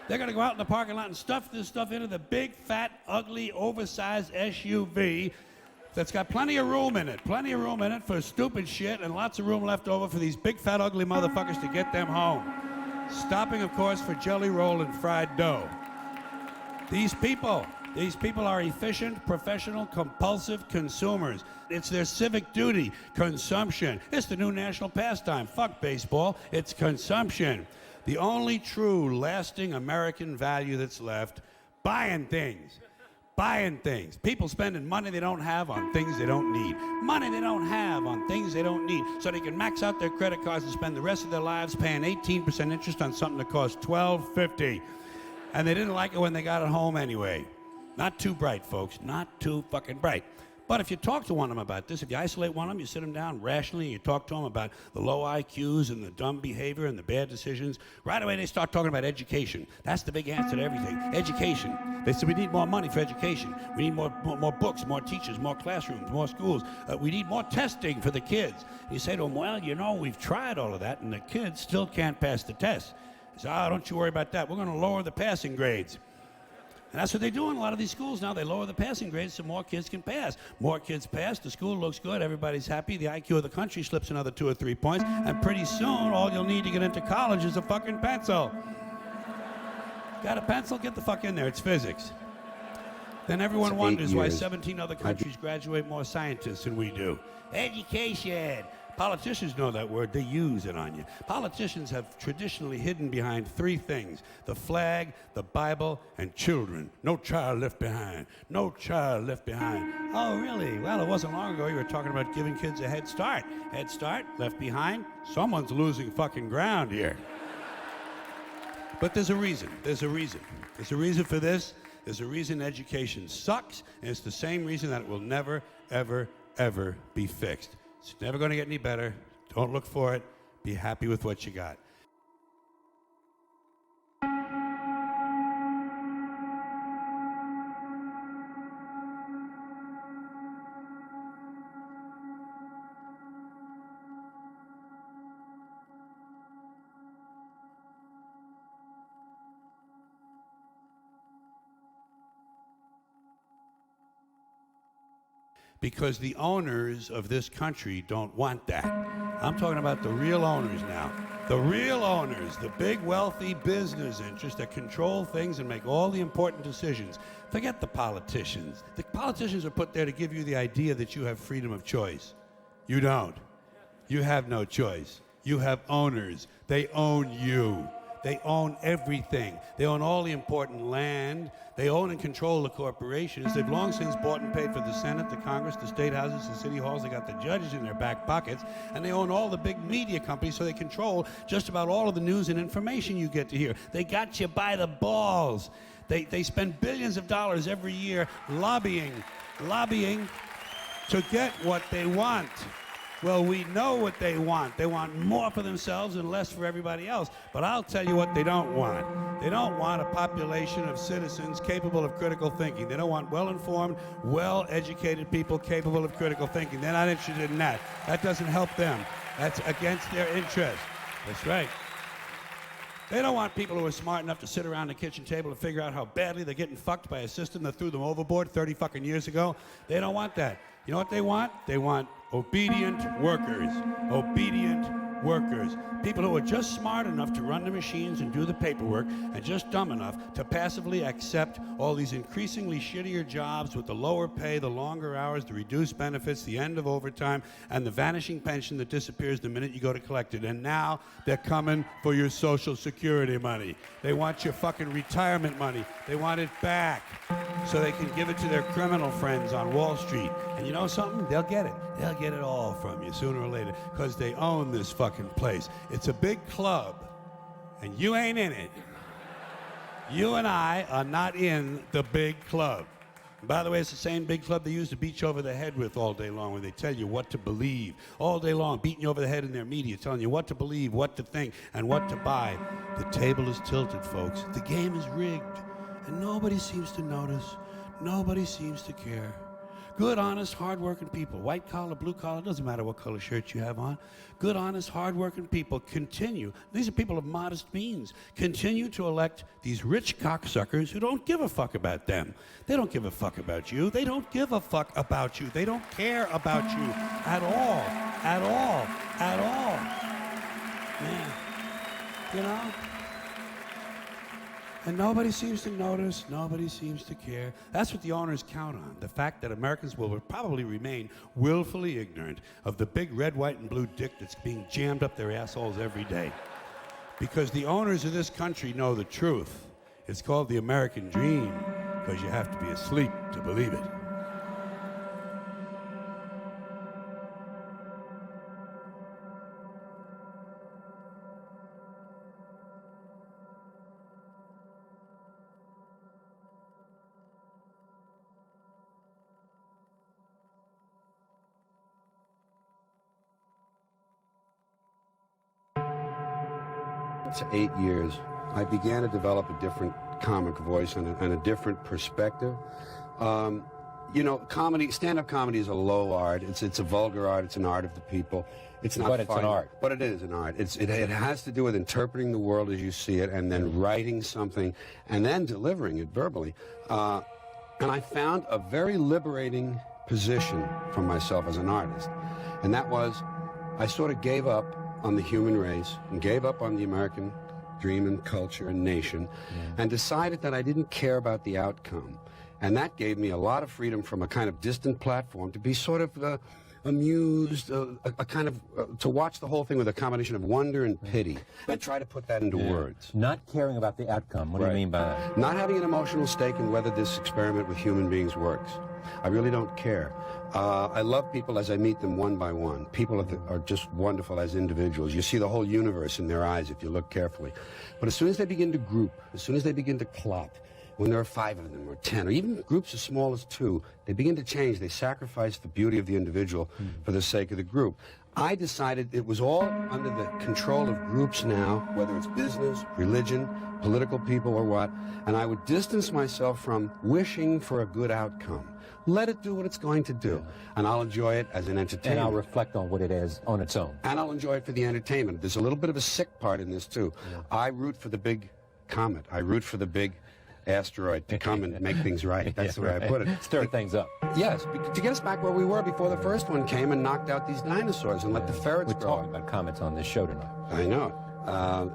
They're gonna go out in the parking lot and stuff this stuff into the big, fat, ugly, oversized SUV that's got plenty of room in it for stupid shit and lots of room left over for these big, fat, ugly motherfuckers to get them home. Stopping, of course, for jelly roll and fried dough. These people are efficient, professional, compulsive consumers. It's their civic duty, consumption. It's the new national pastime. Fuck baseball, it's consumption. The only true, lasting American value that's left, buying things. Buying things. People spending money they don't have on things they don't need. Money they don't have on things they don't need. So they can max out their credit cards and spend the rest of their lives paying 18% interest on something that costs $12.50. And they didn't like it when they got it home anyway. Not too bright, folks. Not too fucking bright. But if you talk to one of them about this, if you isolate one of them, you sit them down rationally, and you talk to them about the low IQs and the dumb behavior and the bad decisions, right away they start talking about education. That's the big answer to everything. Education. They say we need more money for education. We need more books, more teachers, more classrooms, more schools. We need more testing for the kids. You say to them, well, you know, we've tried all of that, and the kids still can't pass the test. They say, don't you worry about that. We're going to lower the passing grades. And that's what they do in a lot of these schools now. They lower the passing grades so more kids can pass. More kids pass, the school looks good, everybody's happy, the IQ of the country slips another 2 or 3 points, and pretty soon all you'll need to get into college is a fucking pencil. Got a pencil? Get the fuck in there, it's physics. Then everyone wonders why 17 other countries graduate more scientists than we do. Education. Politicians know that word. They use it on you. Politicians have traditionally hidden behind 3 things: the flag, the Bible, and children. No child left behind. No child left behind. Oh, really? Well, it wasn't long ago you were talking about giving kids a head start. Head start, left behind. Someone's losing fucking ground here. But there's a reason. There's a reason. There's a reason for this. There's a reason education sucks, and it's the same reason that it will never, ever, ever be fixed. It's never going to get any better. Don't look for it. Be happy with what you got. because the owners of this country don't want that. I'm talking about the real owners now. The real owners, the big wealthy business interests that control things and make all the important decisions. Forget the politicians. The politicians are put there to give you the idea that you have freedom of choice. You don't. You have no choice. You have owners. They own you. They own everything. They own all the important land. They own and control the corporations. They've long since bought and paid for the Senate, the Congress, the state houses, the city halls. They got the judges in their back pockets. And they own all the big media companies, so they control just about all of the news and information you get to hear. They got you by the balls. They spend billions of dollars every year lobbying to get what they want. Well, we know what they want. They want more for themselves and less for everybody else. But I'll tell you what they don't want. They don't want a population of citizens capable of critical thinking. They don't want well-informed, well-educated people capable of critical thinking. They're not interested in that. That doesn't help them. That's against their interest. That's right. They don't want people who are smart enough to sit around the kitchen table and figure out how badly they're getting fucked by a system that threw them overboard 30 fucking years ago. They don't want that. You know what they want? They want obedient workers. Obedient workers. People who are just smart enough to run the machines and do the paperwork and just dumb enough to passively accept all these increasingly shittier jobs with the lower pay, the longer hours, the reduced benefits, the end of overtime, and the vanishing pension that disappears the minute you go to collect it. And now they're coming for your Social Security money. They want your fucking retirement money. They want it back so they can give it to their criminal friends on Wall Street. And you know something? They'll get it. They'll get it all from you sooner or later because they own this fucking place. It's a big club, and you ain't in it. You and I are not in the big club. And by the way, it's the same big club they use to beat you over the head with all day long, where they tell you what to believe. All day long, beating you over the head in their media, telling you what to believe, what to think, and what to buy. The table is tilted, folks. The game is rigged, and nobody seems to notice. Nobody seems to care. Good, honest, hard-working people, white collar, blue collar, doesn't matter what color shirt you have on. Good, honest, hard-working people continue. These are people of modest means. Continue to elect these rich cocksuckers who don't give a fuck about them. They don't give a fuck about you. They don't give a fuck about you. They don't care about you at all, at all, at all. Man, you know? And nobody seems to notice, nobody seems to care. That's what the owners count on, the fact that Americans will probably remain willfully ignorant of the big red, white, and blue dick that's being jammed up their assholes every day. Because the owners of this country know the truth. It's called the American dream, because you have to be asleep to believe it. To 8 years, I began to develop a different comic voice and a different perspective. You know, comedy, stand-up comedy is a low art. It's a vulgar art. It's an art of the people. It's not But it's fun, an art. But it is an art. It has to do with interpreting the world as you see it and then writing something and then delivering it verbally. And I found a very liberating position for myself as an artist. And that was, I sort of gave up on the human race and gave up on the American dream and culture and nation and decided that I didn't care about the outcome. And that gave me a lot of freedom from a kind of distant platform to be sort of amused, a kind of, to watch the whole thing with a combination of wonder and pity and try to put that into words. Not caring about the outcome. What do you mean by that? Not having an emotional stake in whether this experiment with human beings works. I really don't care. I love people as I meet them one by one. People are just wonderful as individuals. You see the whole universe in their eyes if you look carefully. But as soon as they begin to group, as soon as they begin to clot, when there are 5 of them or 10, or even groups as small as 2, they begin to change. They sacrifice the beauty of the individual for the sake of the group. I decided it was all under the control of groups now, whether it's business, religion, political people, or what, and I would distance myself from wishing for a good outcome. Let it do what it's going to do, and I'll enjoy it as an entertainment. And I'll reflect on what it is on its own. And I'll enjoy it for the entertainment. There's a little bit of a sick part in this, too. I root for the big comet. I root for the big asteroid to come and make things right. That's the way I put it. Stir things up. Yes, to get us back where we were before the first one came and knocked out these dinosaurs and let the ferrets We're grow. talking about comets on this show tonight. I know.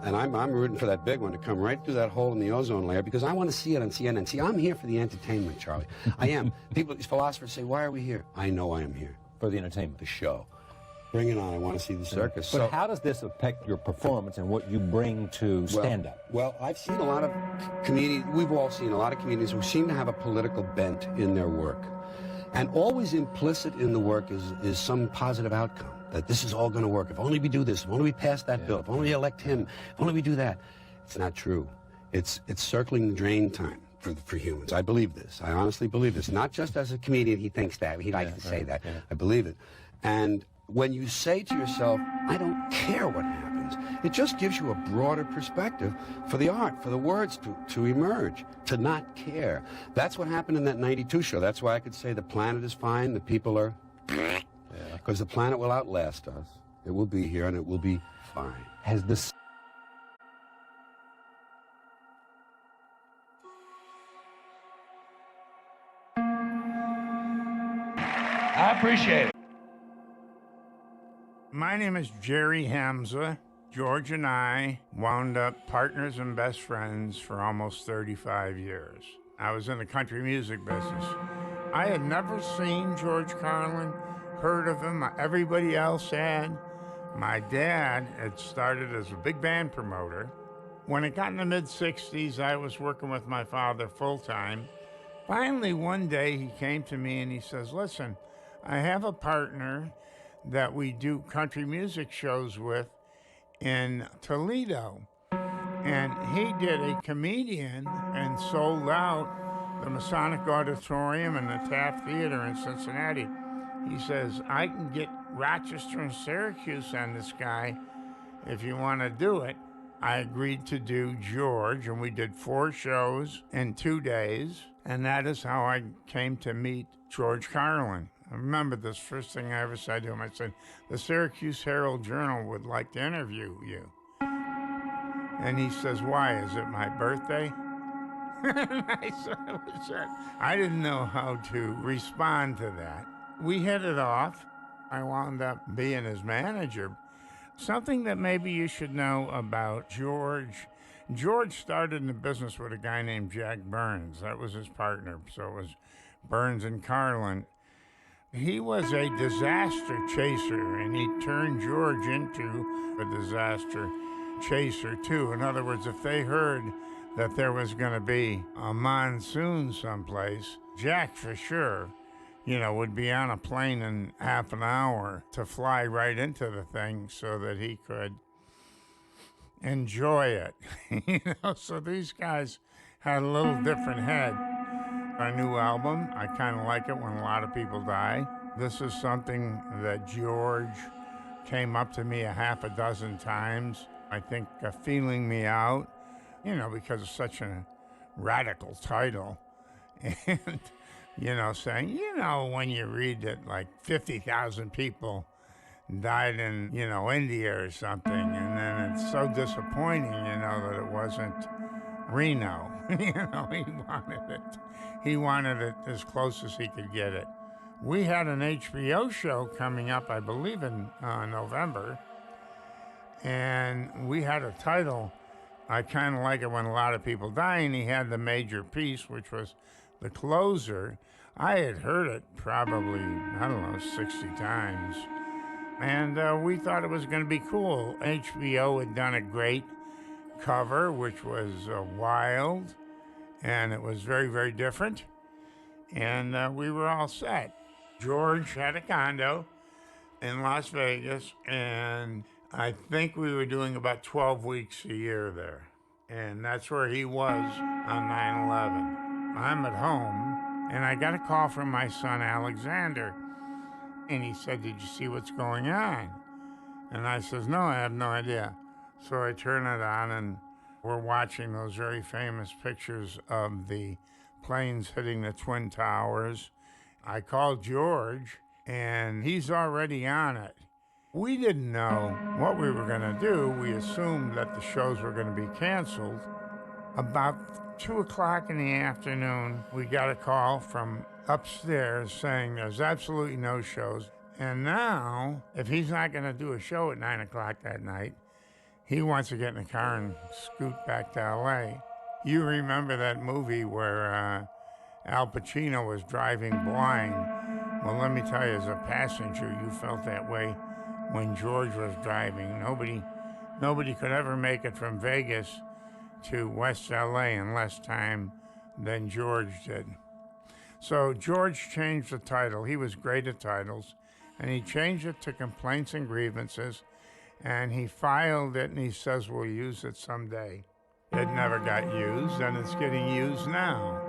And I'm rooting for that big one to come right through that hole in the ozone layer because I want to see it on CNN. See, I'm here for the entertainment, Charlie. I am. These philosophers say, why are we here? I know I am here. For the entertainment. The show. Bring it on. I want to see the circus. But how does this affect your performance and what you bring to stand-up? Well, I've seen a lot of comedians, we've all seen a lot of comedians who seem to have a political bent in their work. And always implicit in the work is some positive outcome, that this is all going to work. If only we do this, if only we pass that bill, if only we elect him, if only we do that. It's not true. It's circling the drain time for humans. I believe this. I honestly believe this. Not just as a comedian, he thinks that. He likes to say that. Yeah. I believe it. And when you say to yourself, I don't care what happens, it just gives you a broader perspective for the art, for the words to emerge, to not care. That's what happened in that 92 show. That's why I could say the planet is fine, the people are... Because the planet will outlast us. It will be here and it will be fine. Has this... I appreciate it. My name is Jerry Hamza. George and I wound up partners and best friends for almost 35 years. I was in the country music business. I had never seen George Carlin, heard of him. Everybody else had. My dad had started as a big band promoter. When it got in the mid-60s, I was working with my father full-time. Finally, one day, he came to me and he says, listen, I have a partner that we do country music shows with in Toledo. And he did a comedian and sold out the Masonic Auditorium and the Taft Theater in Cincinnati. He says, I can get Rochester and Syracuse on this guy if you want to do it. I agreed to do George, and we did 4 shows in 2 days, and that is how I came to meet George Carlin. I remember this first thing I ever said to him. I said, the Syracuse Herald-Journal would like to interview you. And he says, why? Is it my birthday? I didn't know how to respond to that. We hit it off. I wound up being his manager. Something that maybe you should know about George. George started in the business with a guy named Jack Burns. That was his partner. So it was Burns and Carlin. He was a disaster chaser, and he turned George into a disaster chaser, too. In other words, if they heard that there was going to be a monsoon someplace, Jack, for sure, would be on a plane in half an hour to fly right into the thing so that he could enjoy it. So these guys had a little different head. Our new album, I kind of like it when a lot of people die. This is something that George came up to me a half a dozen times, I think, feeling me out, because it's such a radical title. And, saying, when you read that like 50,000 people died in, India or something, and then it's so disappointing, that it wasn't Reno. He wanted it as close as he could get it. We had an HBO show coming up, I believe in November, and we had a title, I kind of like it when a lot of people die, and he had the major piece, which was the closer. I had heard it probably, 60 times, and we thought it was going to be cool. HBO had done a great cover, which was wild, and it was very, very different, and we were all set. George had a condo in Las Vegas, and I think we were doing about 12 weeks a year there, and that's where he was on 9/11. I'm at home, and I got a call from my son, Alexander, and he said, did you see what's going on? And I says, no, I have no idea. So I turn it on, and we're watching those very famous pictures of the planes hitting the Twin Towers. I called George, and he's already on it. We didn't know what we were going to do. We assumed that the shows were going to be canceled. About 2 o'clock in the afternoon, we got a call from upstairs saying there's absolutely no shows. And now, if he's not going to do a show at 9 o'clock that night, he wants to get in the car and scoot back to L.A. You remember that movie where Al Pacino was driving blind. Well, let me tell you, as a passenger, you felt that way when George was driving. Nobody could ever make it from Vegas to West LA in less time than George did. So George changed the title. He was great at titles, and he changed it to Complaints and Grievances, and he filed it, and he says we'll use it someday. It never got used, and it's getting used now.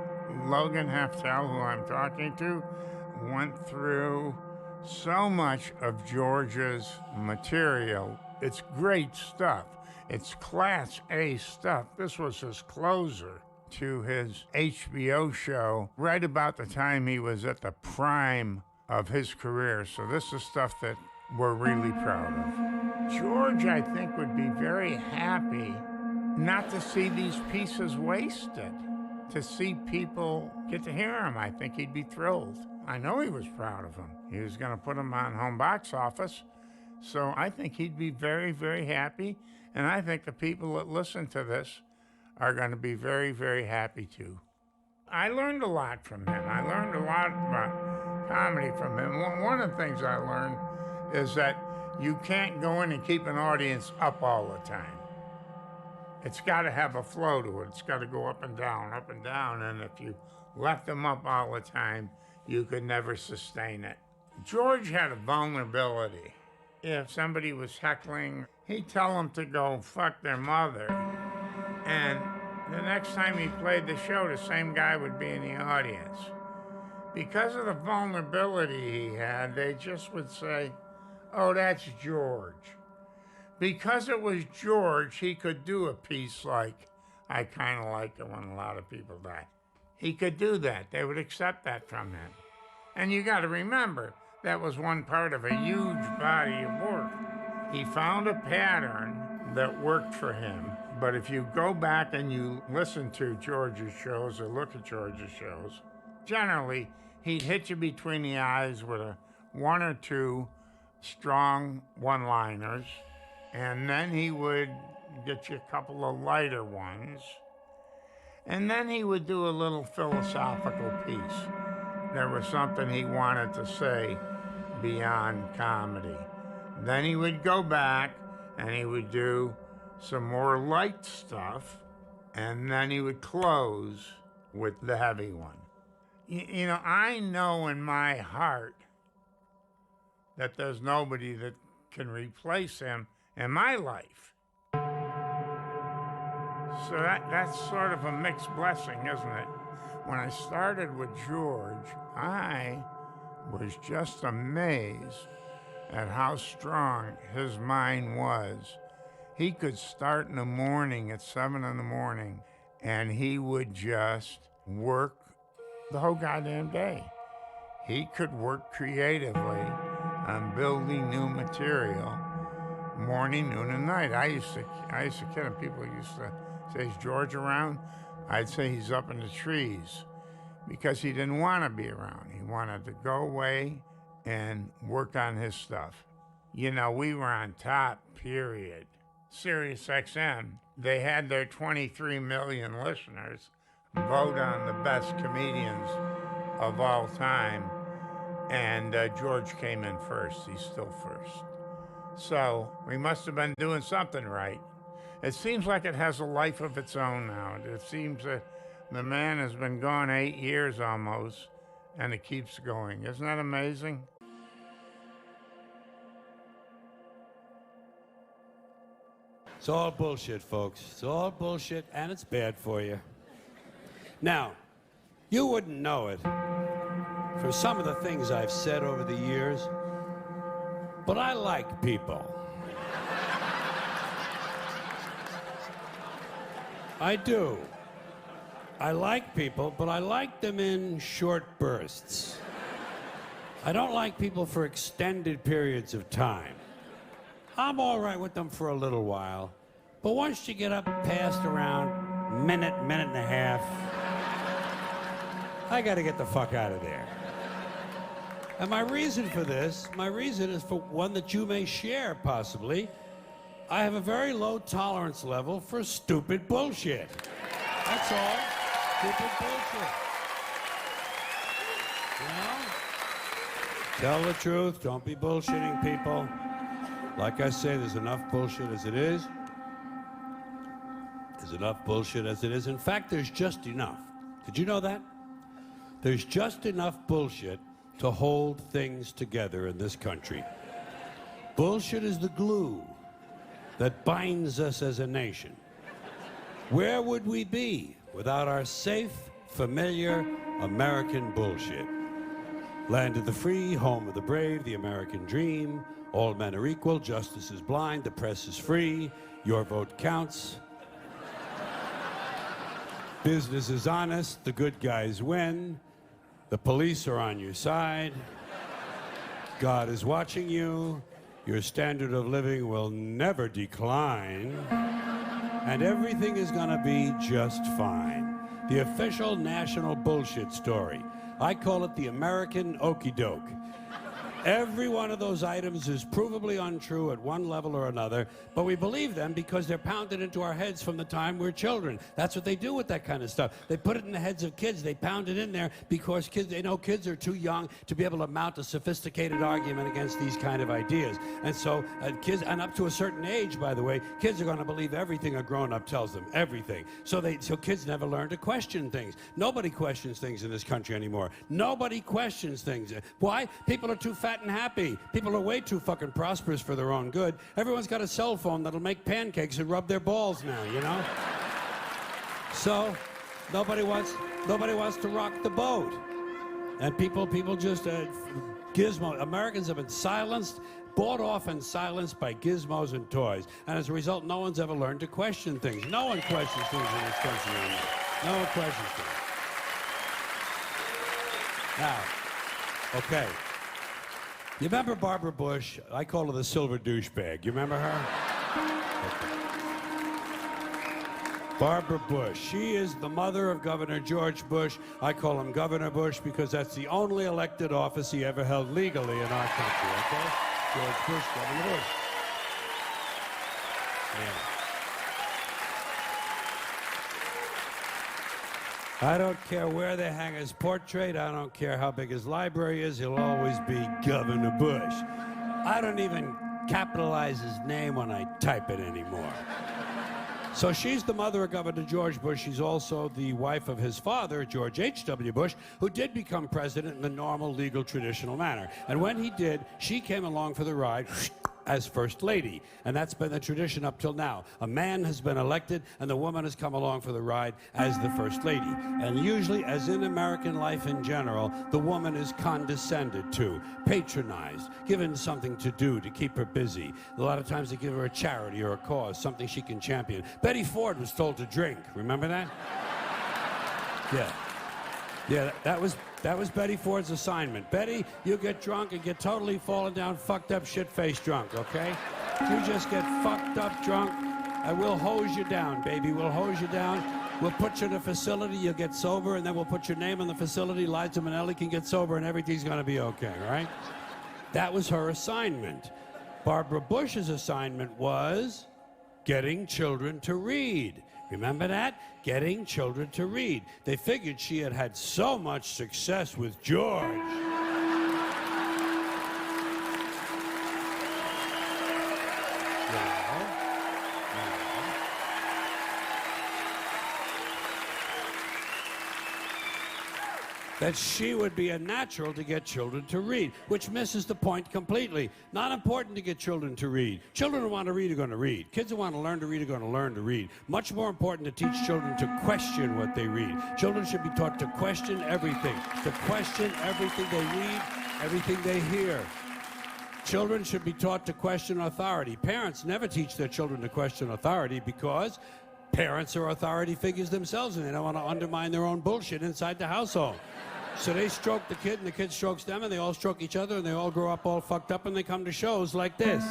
Logan Heftel, who I'm talking to, went through so much of George's material. It's great stuff. It's Class A stuff. This was his closer to his HBO show right about the time he was at the prime of his career. So this is stuff that we're really proud of. George, I think, would be very happy not to see these pieces wasted, to see people get to hear him. I think he'd be thrilled. I know he was proud of them. He was going to put them on home box office. So I think he'd be very, very happy. And I think the people that listen to this are going to be very, very happy too. I learned a lot from him. I learned a lot about comedy from him. One of the things I learned is that you can't go in and keep an audience up all the time. It's got to have a flow to it. It's got to go up and down, and if you left them up all the time, you could never sustain it. George had a vulnerability. If somebody was heckling, he'd tell them to go fuck their mother. And the next time he played the show, the same guy would be in the audience. Because of the vulnerability he had, they just would say, oh, that's George. Because it was George, he could do a piece like, I kind of like it when a lot of people die. He could do that. They would accept that from him. And you got to remember, that was one part of a huge body of work. He found a pattern that worked for him. But if you go back and you listen to George's shows or look at George's shows, generally, he'd hit you between the eyes with one or two strong one-liners, and then he would get you a couple of lighter ones, and then he would do a little philosophical piece. There was something he wanted to say beyond comedy. Then he would go back and he would do some more light stuff, and then he would close with the heavy one. You know, I know in my heart that there's nobody that can replace him in my life. So that's sort of a mixed blessing, isn't it? When I started with George, I was just amazed at how strong his mind was. He could start in the morning at 7 in the morning, and he would just work the whole goddamn day. He could work creatively on building new material morning, noon, and night. I used to kid him. People used to say, is George around? I'd say he's up in the trees, because he didn't want to be around. He wanted to go away and work on his stuff. You know, we were on top, period. Sirius XM, they had their 23 million listeners vote on the best comedians of all time, and George came in first. He's still first. So we must have been doing something right. It seems like it has a life of its own now. It seems that the man has been gone 8 years almost, and it keeps going. Isn't that amazing? It's all bullshit, folks. It's all bullshit, and it's bad for you. Now, you wouldn't know it from some of the things I've said over the years, but I like people. I do. I like people, but I like them in short bursts. I don't like people for extended periods of time. I'm all right with them for a little while, but once you get up past around minute and a half. I got to get the fuck out of there. And my reason for this, is for one that you may share, possibly. I have a very low tolerance level for stupid bullshit. That's all. Stupid bullshit. You know? Tell the truth. Don't be bullshitting people. Like I say, there's enough bullshit as it is. There's enough bullshit as it is. In fact, there's just enough. Did you know that? There's just enough bullshit to hold things together in this country. Bullshit is the glue that binds us as a nation. Where would we be without our safe, familiar American bullshit? Land of the free, home of the brave, the American dream. All men are equal, justice is blind, the press is free, your vote counts. Business is honest, the good guys win. The police are on your side. God is watching you. Your standard of living will never decline. And everything is gonna be just fine. The official national bullshit story. I call it the American okey doke. Every one of those items is provably untrue at one level or another, but we believe them because they're pounded into our heads from the time we're children. That's what they do with that kind of stuff. They put it in the heads of kids. They pound it in there because they know kids are too young to be able to mount a sophisticated argument against these kind of ideas. And so kids, and up to a certain age, by the way, kids are going to believe everything a grown-up tells them, everything. So kids never learn to question things. Nobody questions things in this country anymore. Nobody questions things. Why? People are too fat and happy. People are way too fucking prosperous for their own good. Everyone's got a cell phone that'll make pancakes and rub their balls now, you know? So nobody wants to rock the boat. And people just gizmo. Americans have been silenced, bought off and silenced by gizmos and toys. And as a result, no one's ever learned to question things. No one questions things in this country anymore. No one questions things. Now, okay. You remember Barbara Bush? I call her the silver douchebag. You remember her? Okay. Barbara Bush. She is the mother of Governor George Bush. I call him Governor Bush because that's the only elected office he ever held legally in our country, okay? George Bush, Governor Bush. Yeah. I don't care where they hang his portrait. I don't care how big his library is. He'll always be Governor Bush. I don't even capitalize his name when I type it anymore. So she's the mother of Governor George Bush. She's also the wife of his father, George H.W. Bush, who did become president in the normal, legal, traditional manner. And when he did, she came along for the ride as First Lady. And that's been the tradition up till now. A man has been elected, and the woman has come along for the ride as the First Lady. And usually, as in American life in general, the woman is condescended to, patronized, given something to do to keep her busy. A lot of times they give her a charity or a cause, something she can champion. Betty Ford was told to drink. Remember that? Yeah. Yeah, that was Betty Ford's assignment. Betty, you get drunk and get totally fallen down, fucked up, shit-faced drunk, okay? You just get fucked up drunk, and we'll hose you down, baby. We'll hose you down. We'll put you in a facility, you'll get sober, and then we'll put your name in the facility. Liza Minnelli can get sober, and everything's gonna be okay, right? That was her assignment. Barbara Bush's assignment was getting children to read. Remember that? Getting children to read. They figured she had had so much success with George. That she would be a natural to get children to read, which misses the point completely. Not important to get children to read. Children who want to read are going to read. Kids who want to learn to read are going to learn to read. Much more important to teach children to question what they read. Children should be taught to question everything, to question everything they read, everything they hear. Children should be taught to question authority. Parents never teach their children to question authority because parents are authority figures themselves and they don't want to undermine their own bullshit inside the household. So they stroke the kid and the kid strokes them and they all stroke each other and they all grow up all fucked up and they come to shows like this.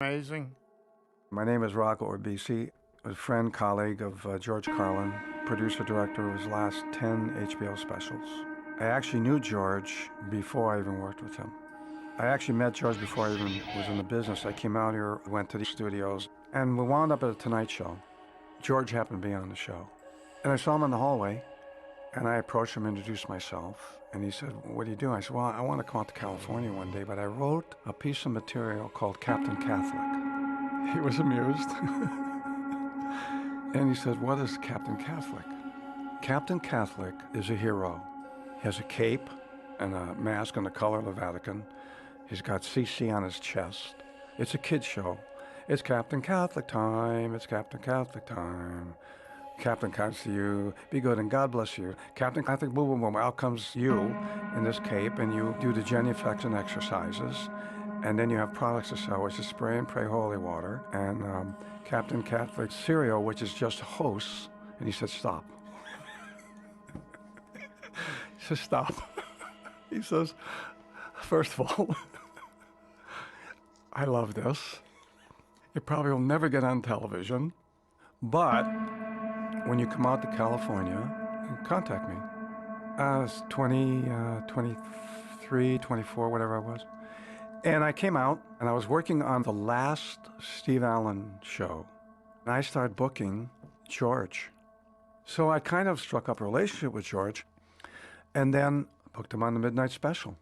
amazing? My name is Rocco Urbisci, a friend, colleague of George Carlin, producer, director of his last 10 HBO specials. I actually knew George before I even worked with him. I actually met George before I even was in the business. I came out here, went to the studios, and we wound up at a Tonight Show. George happened to be on the show. And I saw him in the hallway, and I approached him, introduced myself, and he said, "What do you do?" I said, "Well, I want to come out to California one day, but I wrote a piece of material called Captain Catholic." He was amused. And he said, "What is Captain Catholic?" Captain Catholic is a hero. He has a cape and a mask in the color of the Vatican. He's got CC on his chest. It's a kid's show. It's Captain Catholic time. It's Captain Catholic time. Captain comes to you, be good and God bless you. Captain Catholic, boom, boom, boom. Out comes you in this cape, and you do the genuflexion exercises. And then you have products to sell, which is spray and pray holy water. And Captain Catholic cereal, which is just hosts. And he said, "Stop." He says, "Stop." He says, "First of all, I love this. It probably will never get on television, but when you come out to California, contact me." I was 23, 24, whatever I was. And I came out, and I was working on the last Steve Allen show. And I started booking George. So I kind of struck up a relationship with George, and then booked him on the midnight special.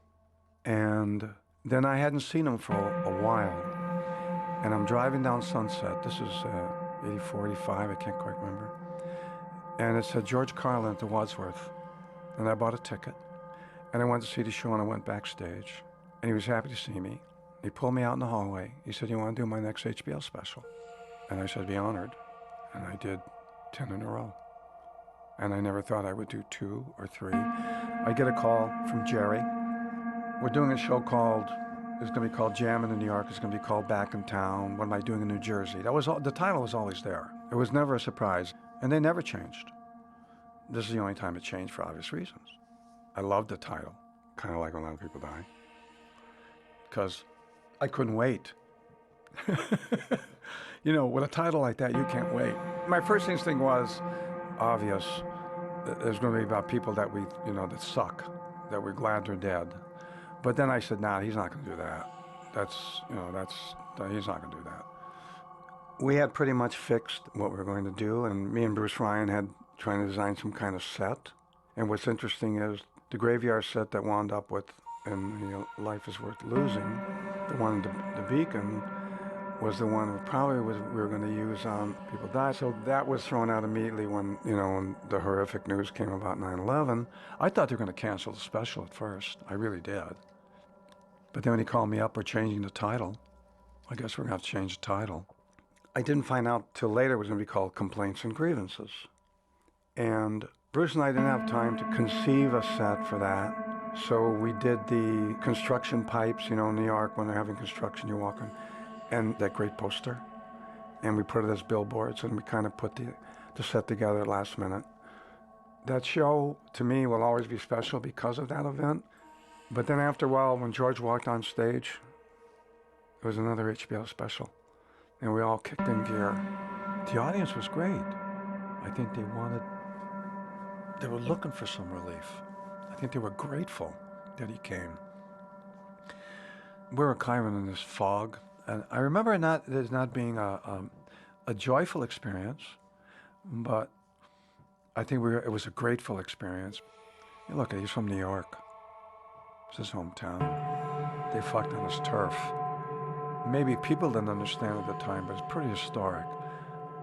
And then I hadn't seen him for a while. And I'm driving down Sunset. This is 84, 85, I can't quite remember. And it said George Carlin to Wadsworth. And I bought a ticket. And I went to see the show, and I went backstage. And he was happy to see me. He pulled me out in the hallway. He said, "You want to do my next HBO special?" And I said, "Be honored." And I did 10 in a row. And I never thought I would do 2 or 3. I get a call from Jerry. We're doing a show called, it's going to be called Jammin' in New York. It's going to be called Back in Town. What am I doing in New Jersey? That was the title was always there. It was never a surprise. And they never changed. This is the only time it changed for obvious reasons. I loved the title, kind of like When Other People Die, because I couldn't wait. You know, with a title like that, you can't wait. My first instinct was obvious. There's going to be about people that that suck, that we're glad they're dead. But then I said, "Nah, he's not going to do that. He's not going to do that." We had pretty much fixed what we were going to do, and me and Bruce Ryan had trying to design some kind of set. And what's interesting is the graveyard set that wound up with in Life is Worth Losing, the one, the Beacon, was the one we were going to use on People Die. So that was thrown out immediately when the horrific news came about 9/11. I thought they were going to cancel the special at first. I really did. But then when he called me up, we're changing the title. I guess we're going to have to change the title. I didn't find out till later it was going to be called Complaints and Grievances. And Bruce and I didn't have time to conceive a set for that. So we did the construction pipes, in New York, when they're having construction, you're walking, and that great poster. And we put it as billboards, and we kind of put the set together last minute. That show, to me, will always be special because of that event. But then after a while, when George walked on stage, it was another HBO special. And we all kicked in gear. The audience was great. I think they were looking for some relief. I think they were grateful that he came. We were kind of in this fog. And I remember it not being a joyful experience, but I think it was a grateful experience. Look, he's from New York. It's his hometown. They fucked on his turf. Maybe people didn't understand at the time, but it's pretty historic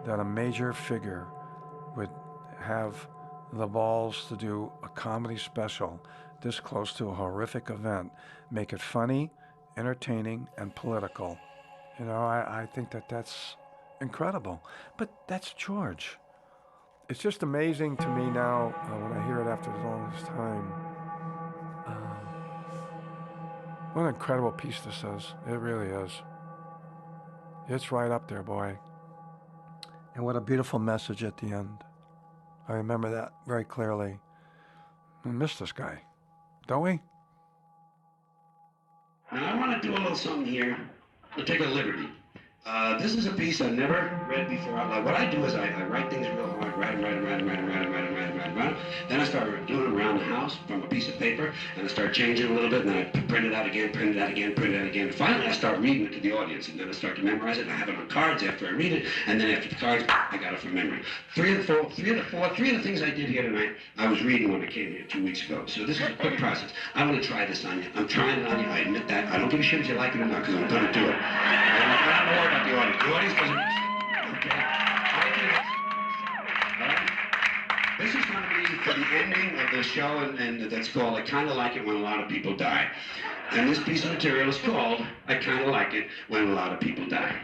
that a major figure would have the balls to do a comedy special this close to a horrific event, make it funny, entertaining, and political. I think that's incredible. But that's George. It's just amazing to me now when I hear it after all this time. What an incredible piece this is. It really is. It's right up there, boy. And what a beautiful message at the end. I remember that very clearly. We miss this guy, don't we? Now, I want to do a little something here. I'll take a liberty. This is a piece I've never read before out loud. What I do is I write things real hard, write them. Then I start doing them around the house from a piece of paper, and I start changing a little bit, and then I print it out again. And finally I start reading it to the audience, and then I start to memorize it, and I have it on cards after I read it, and then after the cards, I got it from memory. Three of the things I did here tonight, I was reading when I came here 2 weeks ago. So this is a quick process. I'm going to try this on you. I'm trying it on you. I admit that. I don't give a shit if you like it or not, because I'm going to do it. I don't worry about the audience. The audience doesn't... Okay. All right. This is going to be for the ending of the show, and that's called I Kinda Like It When a Lot of People Die. And this piece of material is called I Kinda Like It When a Lot of People Die.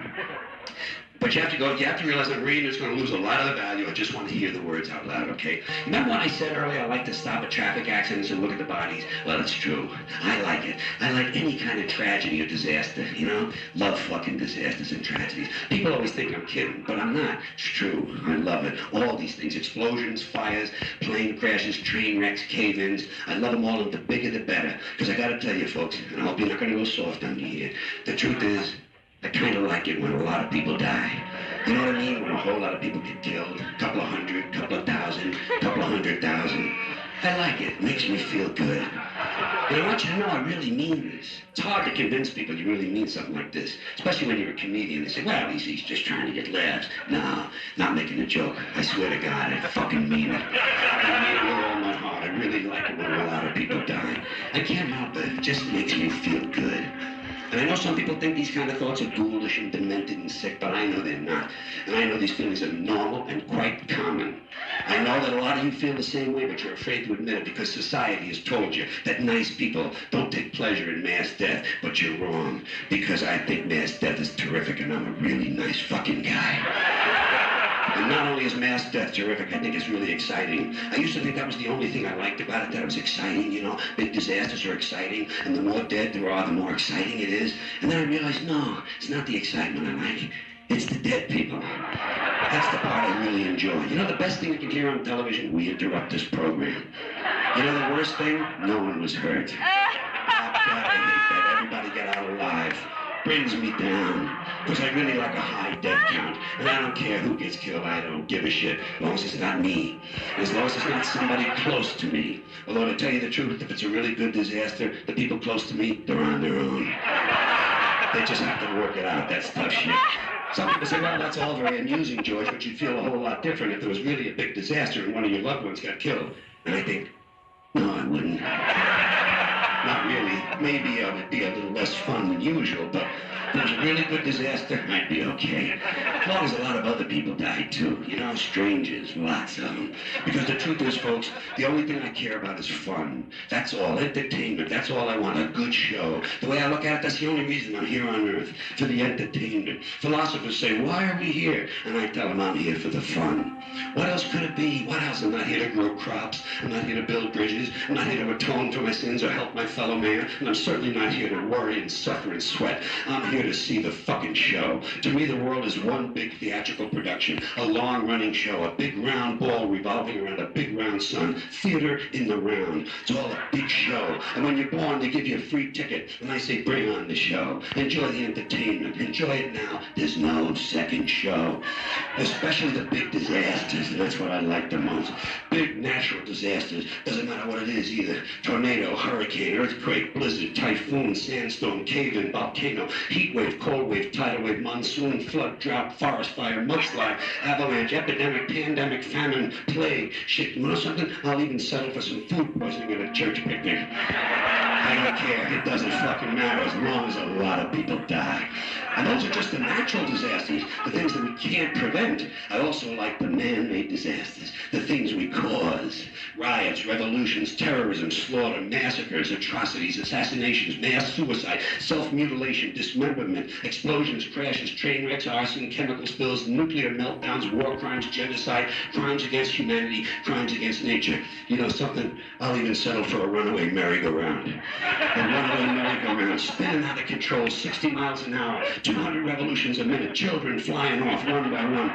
But you have to realize I'm reading, it's going to lose a lot of the value. I just want to hear the words out loud, okay? Remember when I said earlier I like to stop at traffic accidents and look at the bodies? Well, it's true. I like it. I like any kind of tragedy or disaster, you know? Love fucking disasters and tragedies. People always think I'm kidding, but I'm not. It's true. I love it. All these things. Explosions, fires, plane crashes, train wrecks, cave-ins. I love them all, and the bigger the better. Because I got to tell you, folks, and I hope you're not going to go soft on me here, the truth is, I kind of like it when a lot of people die. You know what I mean? When a whole lot of people get killed. A couple of hundred, couple of thousand, couple of 100,000. I like it. It makes me feel good. And I want you to know I really mean this. It's hard to convince people you really mean something like this. Especially when you're a comedian. They say, well, he's just trying to get laughs. No, not making a joke. I swear to God, I fucking mean it. I mean it with all my heart. I really like it when a lot of people die. I can't help it. It just makes me feel good. And I know some people think these kind of thoughts are ghoulish and demented and sick, but I know they're not. And I know these feelings are normal and quite common. I know that a lot of you feel the same way, but you're afraid to admit it because society has told you that nice people don't take pleasure in mass death. But you're wrong, because I think mass death is terrific, and I'm a really nice fucking guy. And not only is mass death terrific, I think it's really exciting. I used to think that was the only thing I liked about it, that it was exciting, you know. Big disasters are exciting, and the more dead there are, the more exciting it is. And then I realized, no, it's not the excitement I like. It's the dead people. That's the part I really enjoy. You know the best thing you can hear on television? We interrupt this program. You know the worst thing? No one was hurt. God, I hate that. Everybody got out alive. Brings me down, because I really like a high death count, and I don't care who gets killed, I don't give a shit, as long as it's not me, and as long as it's not somebody close to me. Although to tell you the truth, if it's a really good disaster, the people close to me, they're on their own. They just have to work it out, that's tough shit. Some people say, well, that's all very amusing, George, but you'd feel a whole lot different if there was really a big disaster and one of your loved ones got killed. And I think, no, I wouldn't. Not really. Maybe it would be a little less fun than usual, but if it was a really good disaster, I'd be okay. As long as a lot of other people died too, you know, strangers, lots of them. Because the truth is, folks, the only thing I care about is fun. That's all, entertainment, that's all I want, a good show. The way I look at it, that's the only reason I'm here on Earth, for the entertainment. Philosophers say, why are we here? And I tell them I'm here for the fun. What else could it be? What else? I'm not here to grow crops. I'm not here to build bridges. I'm not here to atone for my sins or help my fellow man. And I'm certainly not here to worry and suffer and sweat. I'm here to see the fucking show. To me, the world is one big theatrical production, a long-running show, a big round ball revolving around a big round sun. Theater in the round. It's all a big show. And when you're born, they give you a free ticket. And I say, bring on the show. Enjoy the entertainment. Enjoy it now. There's no second show. Especially the big disasters. And that's what I like the most. Big natural disasters. Doesn't matter what it is either. Tornado, hurricane, earthquake, blizzard, typhoon, sandstorm, cave-in, volcano, heat wave, cold wave, tidal wave, monsoon, flood, drought, forest fire, mudslide, avalanche, epidemic, pandemic, famine, plague. Shit, you know something? I'll even settle for some food poisoning at a church picnic. I don't care. It doesn't fucking matter as long as a lot of people die. And those are just the natural disasters, the things that we can't prevent. I also like the man-made disasters, the things we cause. Riots, revolutions, terrorism, slaughter, massacres, atrocities, assassinations, mass suicide, self-mutilation, dismemberment, explosions, crashes, train wrecks, arson, chemical spills, nuclear meltdowns, war crimes, genocide, crimes against humanity, crimes against nature. You know something? I'll even settle for a runaway merry-go-round. They run on the merry-go-round, spinning out of control, 60 miles an hour, 200 revolutions a minute, children flying off one by one.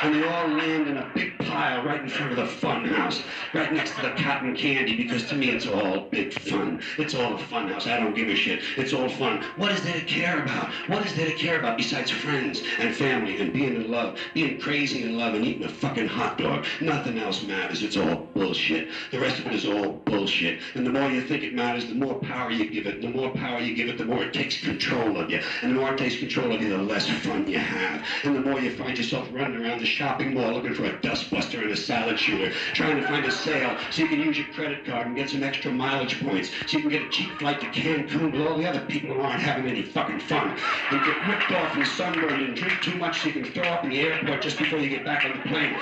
And they all land in a big pile right in front of the fun house, right next to the cotton candy, because to me it's all big fun. It's all a fun house. I don't give a shit. It's all fun. What is there to care about? What is there to care about besides friends and family and being in love, being crazy in love and eating a fucking hot dog? Nothing else matters. It's all bullshit. The rest of it is all bullshit. And the more you think it matters, the more power you give it. The more power you give it, the more it takes control of you. And the more it takes control of you, the less fun you have. And the more you find yourself running around the shopping mall looking for a dustbuster and a salad shooter, trying to find a sale so you can use your credit card and get some extra mileage points so you can get a cheap flight to Cancun with all the other people who aren't having any fucking fun, and get ripped off and sunburned and drink too much so you can throw up in the airport just before you get back on the plane.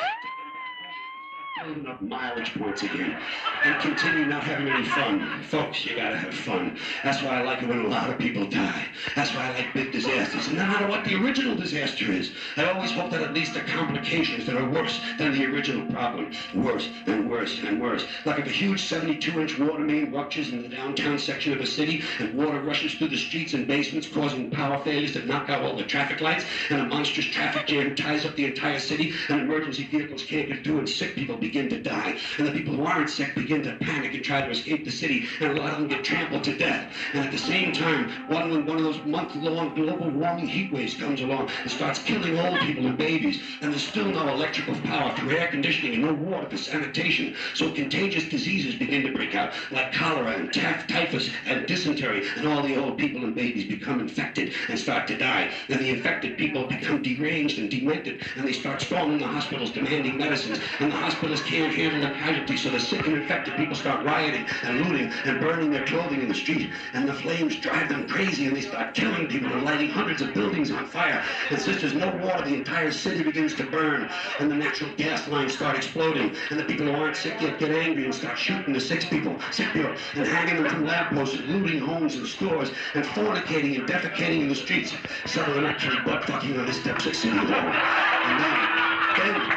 Building up mileage points again and continue not having any fun. Folks, you gotta have fun. That's why I like it when a lot of people die. That's why I like big disasters. And no matter what the original disaster is, I always hope that at least the complications that are worse than the original problem. Worse and worse and worse. Like if a huge 72-inch water main ruptures in the downtown section of a city and water rushes through the streets and basements causing power failures that knock out all the traffic lights, and a monstrous traffic jam ties up the entire city and emergency vehicles can't get through and sick people begin to die, and the people who aren't sick begin to panic and try to escape the city, and a lot of them get trampled to death. And at the same time, one of those month-long global warming heat waves comes along and starts killing old people and babies, and there's still no electrical power through air conditioning and no water for sanitation, so contagious diseases begin to break out, like cholera and typhus and dysentery, and all the old people and babies become infected and start to die, and the infected people become deranged and demented, and they start storming the hospitals demanding medicines, and the hospitals can't handle the casualties, so the sick and infected people start rioting and looting and burning their clothing in the street, and the flames drive them crazy, and they start killing people and lighting hundreds of buildings on fire, and since there's no water, the entire city begins to burn, and the natural gas lines start exploding, and the people who aren't sick yet get angry and start shooting the sick people, and hanging them from lampposts and looting homes and stores, and fornicating and defecating in the streets, some of them actually butt-fucking on the steps of City Hall. And then,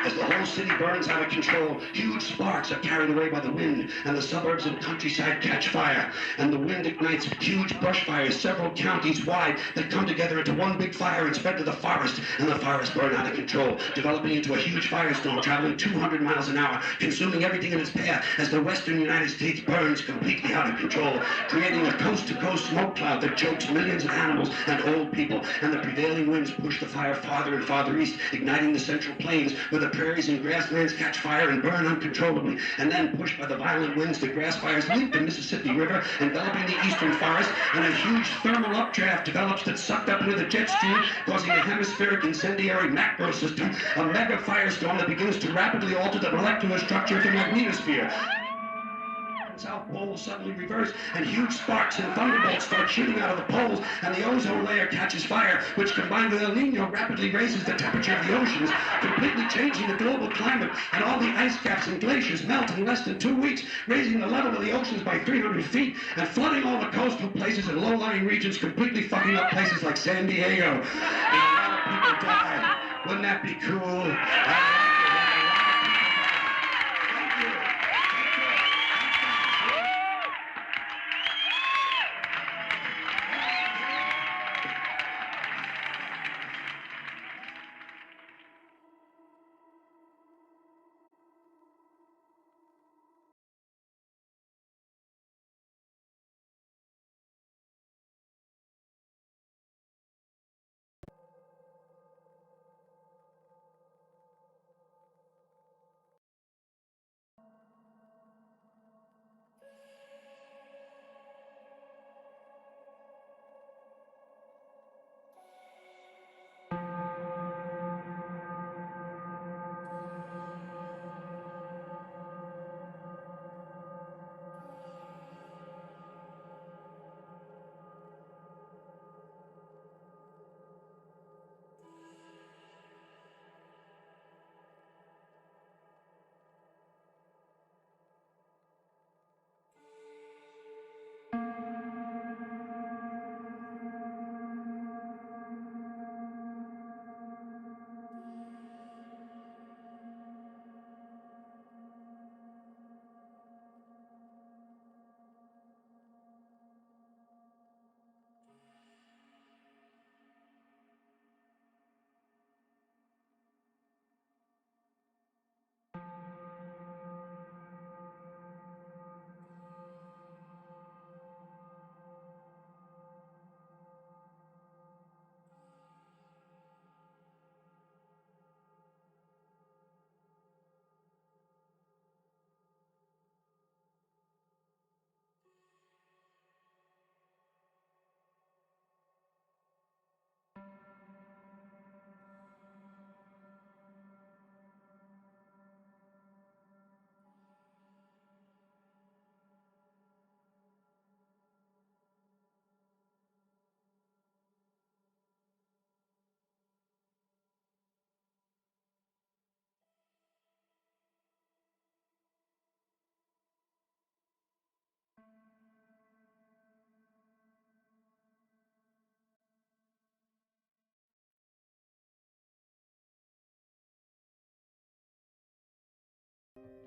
as the whole city burns out of control, huge sparks are carried away by the wind, and the suburbs and countryside catch fire. And the wind ignites huge brush fires several counties wide that come together into one big fire and spread to the forest, and the forests burn out of control, developing into a huge firestorm traveling 200 miles an hour, consuming everything in its path as the western United States burns completely out of control, creating a coast-to-coast smoke cloud that chokes millions of animals and old people. And the prevailing winds push the fire farther and farther east, igniting the central plains where the prairies and grasslands catch fire and burn uncontrollably, and then pushed by the violent winds, the grass fires leap the Mississippi River, enveloping the eastern forest, and a huge thermal updraft develops that's sucked up into the jet stream, causing a hemispheric incendiary macro system, a mega firestorm that begins to rapidly alter the molecular structure of the magnetosphere. South Pole suddenly reverse, and huge sparks and thunderbolts start shooting out of the poles, and the ozone layer catches fire, which combined with El Nino rapidly raises the temperature of the oceans, completely changing the global climate, and all the ice caps and glaciers melt in less than 2 weeks, raising the level of the oceans by 300 feet, and flooding all the coastal places and low-lying regions, completely fucking up places like San Diego. And a lot of people die. Wouldn't that be cool?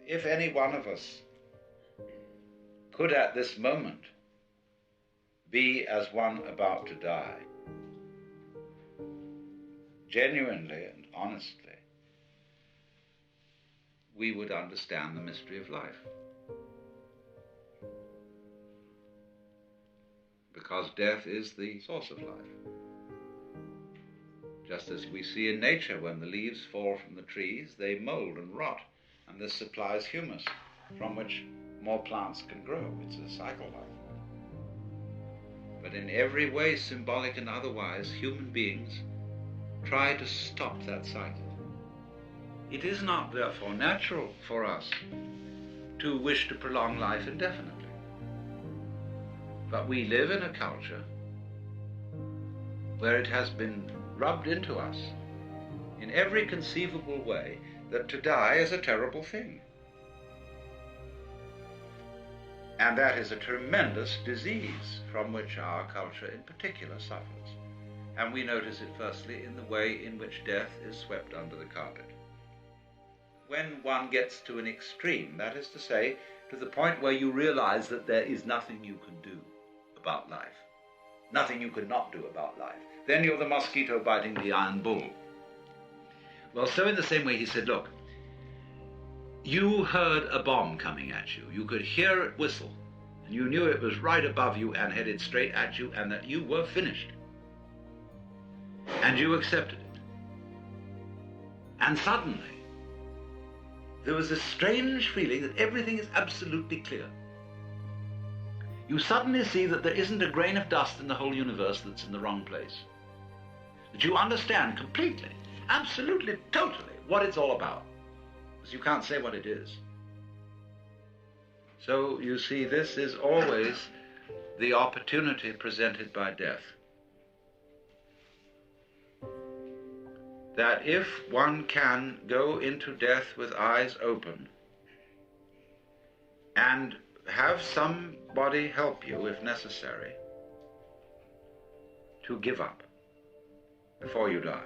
If any one of us could at this moment be as one about to die, genuinely and honestly, we would understand the mystery of life. Because death is the source of life. Just as we see in nature, when the leaves fall from the trees, they mold and rot, and this supplies humus from which more plants can grow. It's a cycle like that. But in every way, symbolic and otherwise, human beings try to stop that cycle. It is not, therefore, natural for us to wish to prolong life indefinitely. But we live in a culture where it has been rubbed into us in every conceivable way that to die is a terrible thing. And that is a tremendous disease from which our culture in particular suffers. And we notice it firstly in the way in which death is swept under the carpet. When one gets to an extreme, that is to say, to the point where you realize that there is nothing you can do about life, nothing you could not do about life, then you're the mosquito biting the iron bull. Well, so in the same way he said, look, you heard a bomb coming at you. You could hear it whistle, and you knew it was right above you and headed straight at you, and that you were finished. And you accepted it. And suddenly, there was a strange feeling that everything is absolutely clear. You suddenly see that there isn't a grain of dust in the whole universe that's in the wrong place. That you understand completely, absolutely, totally what it's all about. Because you can't say what it is. So you see, this is always the opportunity presented by death. That if one can go into death with eyes open and have somebody help you, if necessary, to give up before you die,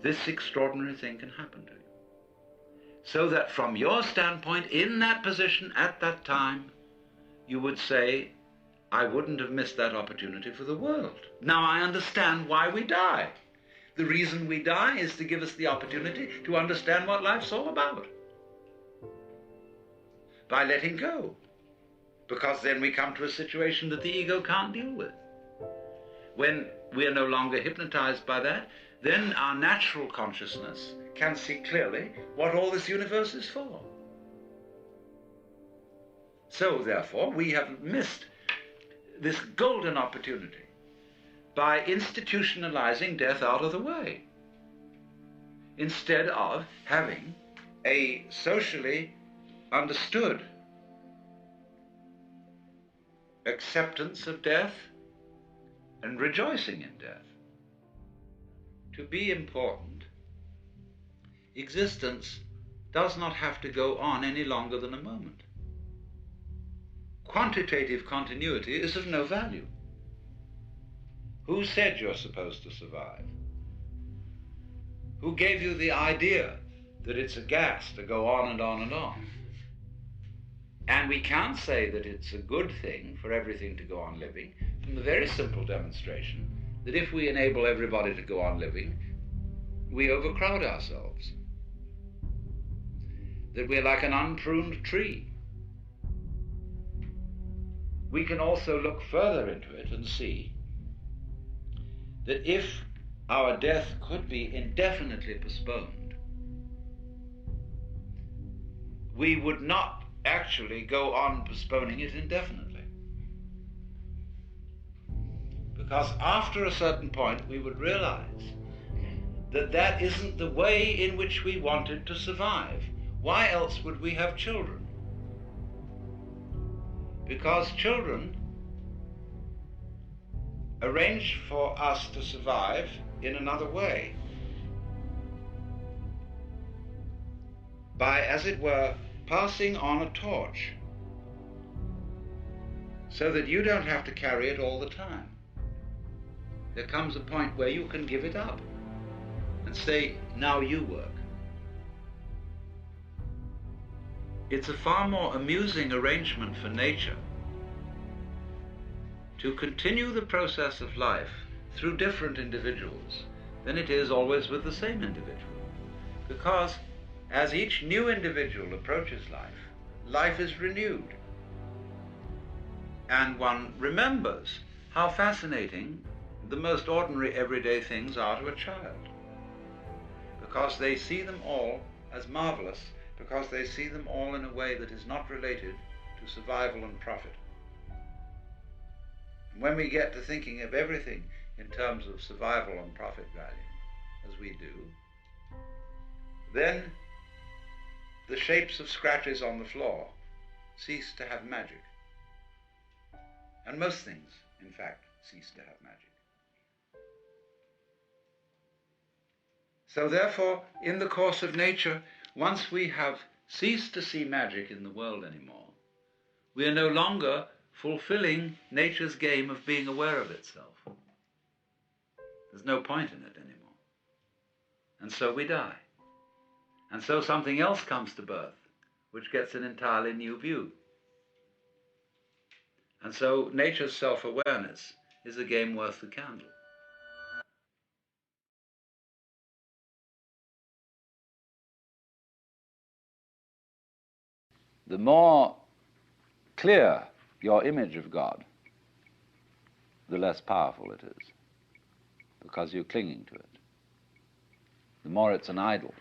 this extraordinary thing can happen to you. So that from your standpoint, in that position at that time, you would say, I wouldn't have missed that opportunity for the world. Now I understand why we die. The reason we die is to give us the opportunity to understand what life's all about. By letting go. Because then we come to a situation that the ego can't deal with. When we are no longer hypnotized by that, then our natural consciousness can see clearly what all this universe is for. So, therefore, we have missed this golden opportunity by institutionalizing death out of the way, instead of having a socially understood acceptance of death and rejoicing in death. To be important, existence does not have to go on any longer than a moment. Quantitative continuity is of no value. Who said you're supposed to survive? Who gave you the idea that it's a gas to go on and on and on? And we can't say that it's a good thing for everything to go on living from the very simple demonstration that if we enable everybody to go on living, we overcrowd ourselves. That we're like an unpruned tree. We can also look further into it and see that if our death could be indefinitely postponed, we would not actually go on postponing it indefinitely. Because after a certain point, we would realize that that isn't the way in which we wanted to survive. Why else would we have children? Because children arrange for us to survive in another way. By, as it were, passing on a torch, so that you don't have to carry it all the time. There comes a point where you can give it up and say, now you work. It's a far more amusing arrangement for nature to continue the process of life through different individuals than it is always with the same individual. Because as each new individual approaches life, life is renewed. And one remembers how fascinating the most ordinary everyday things are to a child. Because they see them all as marvelous, because they see them all in a way that is not related to survival and profit. When we get to thinking of everything in terms of survival and profit value, as we do, then the shapes of scratches on the floor cease to have magic. And most things, in fact, cease to have magic. So therefore, in the course of nature, once we have ceased to see magic in the world anymore, we are no longer fulfilling nature's game of being aware of itself. There's no point in it anymore. And so we die. And so something else comes to birth, which gets an entirely new view. And so nature's self-awareness is a game worth the candle. The more clear your image of God, the less powerful it is, because you're clinging to it. The more it's an idol.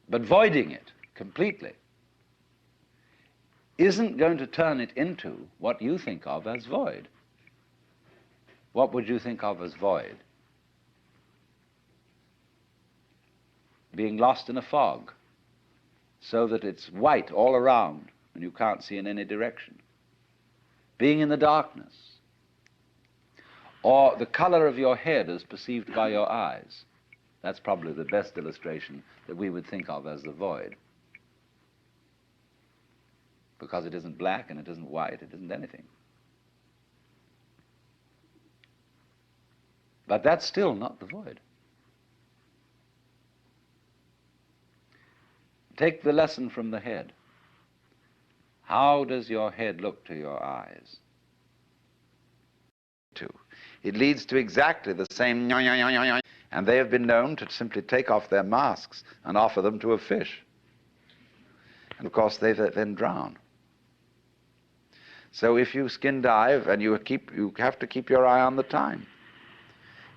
But voiding it completely isn't going to turn it into what you think of as void. What would you think of as void? Being lost in a fog, so that it's white all around and you can't see in any direction. Being in the darkness. Or the color of your head as perceived by your eyes. That's probably the best illustration that we would think of as the void. Because it isn't black and it isn't white, it isn't anything. But that's still not the void. Take the lesson from the head. How does your head look to your eyes? It leads to exactly the same, and they have been known to simply take off their masks and offer them to a fish. And of course they then drown. So if you skin dive and you have to keep your eye on the time.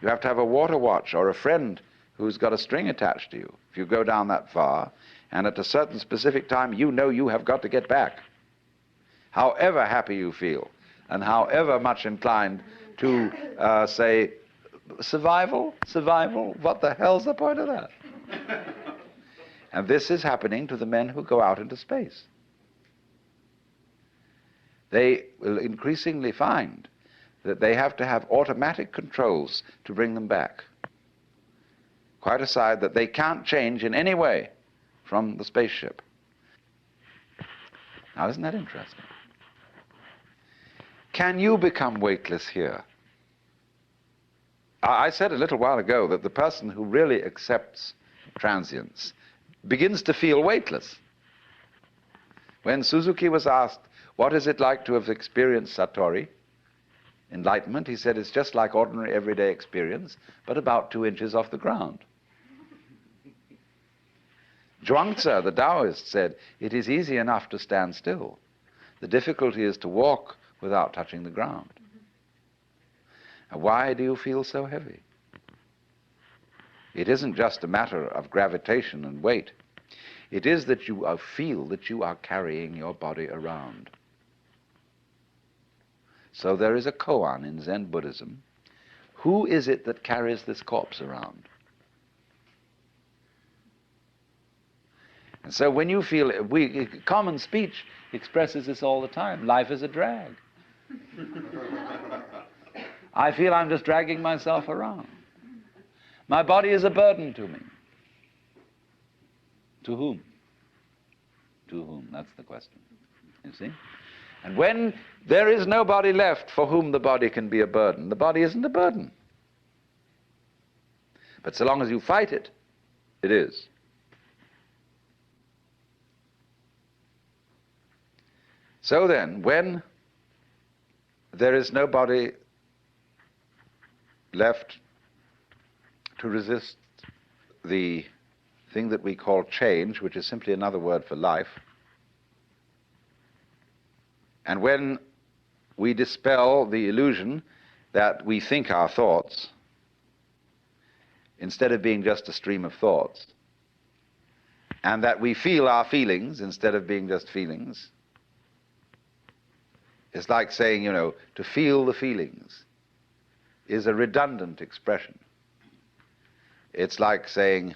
You have to have a water watch or a friend who's got a string attached to you. If you go down that far, and at a certain specific time, you know you have got to get back. However happy you feel, and however much inclined to say, survival, what the hell's the point of that? And this is happening to the men who go out into space. They will increasingly find that they have to have automatic controls to bring them back. Quite aside that they can't change in any way from the spaceship. Now, isn't that interesting? Can you become weightless here? I said a little while ago that the person who really accepts transience begins to feel weightless. When Suzuki was asked, what is it like to have experienced Satori, enlightenment, he said it's just like ordinary everyday experience, but about 2 inches off the ground. Zhuangzi, the Taoist, said, it is easy enough to stand still. The difficulty is to walk without touching the ground. And why do you feel so heavy? It isn't just a matter of gravitation and weight. It is that you feel that you are carrying your body around. So there is a koan in Zen Buddhism. Who is it that carries this corpse around? And so when you feel, common speech expresses this all the time. Life is a drag. I feel I'm just dragging myself around. My body is a burden to me. To whom? To whom? That's the question. You see? And when there is nobody left for whom the body can be a burden, the body isn't a burden. But so long as you fight it, it is. So then, when there is nobody left to resist the thing that we call change, which is simply another word for life, and when we dispel the illusion that we think our thoughts, instead of being just a stream of thoughts, and that we feel our feelings instead of being just feelings, it's like saying, you know, to feel the feelings is a redundant expression. It's like saying,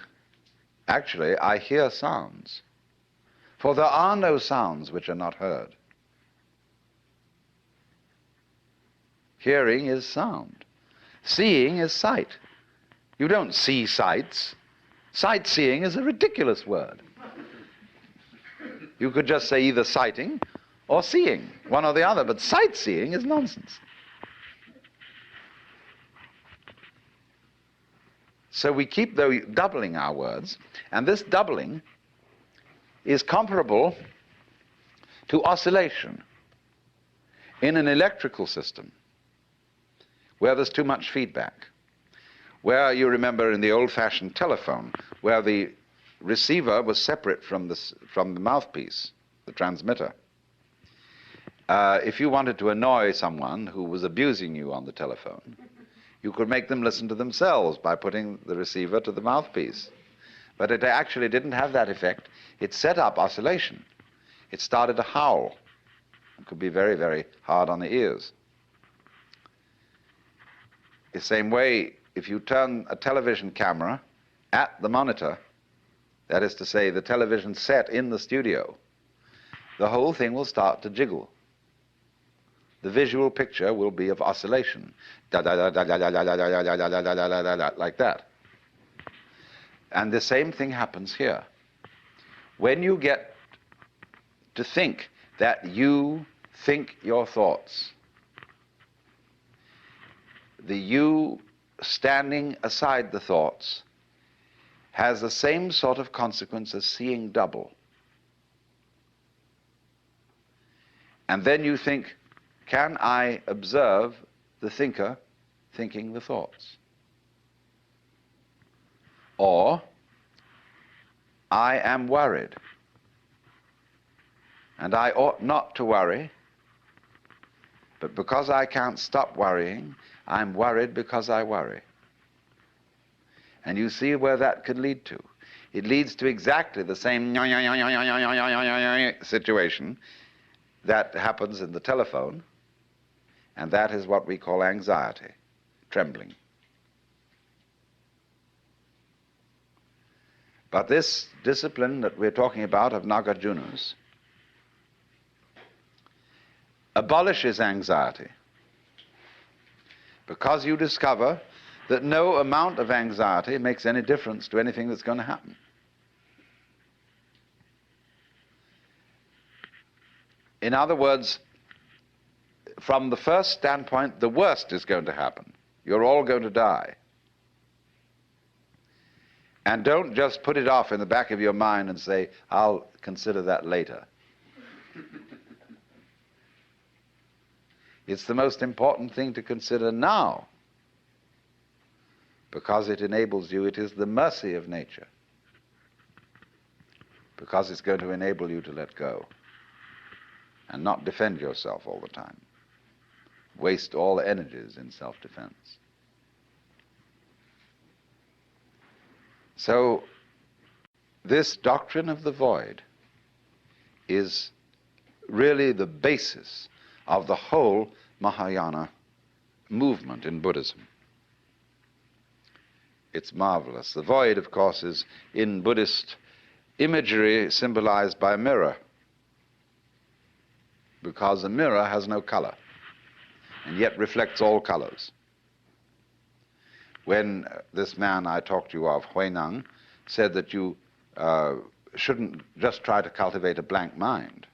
actually, I hear sounds, for there are no sounds which are not heard. Hearing is sound. Seeing is sight. You don't see sights. Sightseeing is a ridiculous word. You could just say either sighting or seeing, one or the other, but sightseeing is nonsense. So we keep doubling our words, and this doubling is comparable to oscillation in an electrical system where there's too much feedback, where you remember in the old-fashioned telephone, where the receiver was separate from the mouthpiece, the transmitter. If you wanted to annoy someone who was abusing you on the telephone, you could make them listen to themselves by putting the receiver to the mouthpiece. But it actually didn't have that effect. It set up oscillation. It started to howl. It could be very, very hard on the ears. The same way, if you turn a television camera at the monitor, that is to say, the television set in the studio, the whole thing will start to jiggle. The visual picture will be of oscillation, like that. And the same thing happens here. When you get to think that you think your thoughts, the you standing aside the thoughts has the same sort of consequence as seeing double. And then you think, can I observe the thinker thinking the thoughts? Or, I am worried, and I ought not to worry, but because I can't stop worrying, I'm worried because I worry. And you see where that could lead to. It leads to exactly the same situation that happens in the telephone, and that is what we call anxiety, trembling. But this discipline that we're talking about of Nagarjuna's abolishes anxiety, because you discover that no amount of anxiety makes any difference to anything that's going to happen. In other words, from the first standpoint, the worst is going to happen. You're all going to die. And don't just put it off in the back of your mind and say, I'll consider that later. It's the most important thing to consider now, because it enables you, it is the mercy of nature, because it's going to enable you to let go and not defend yourself all the time, waste all the energies in self-defense. So this doctrine of the void is really the basis of the whole Mahayana movement in Buddhism. It's marvelous. The void, of course, is in Buddhist imagery symbolized by a mirror, because a mirror has no color and yet reflects all colors. When this man I talked to you of, Huineng, said that you shouldn't just try to cultivate a blank mind,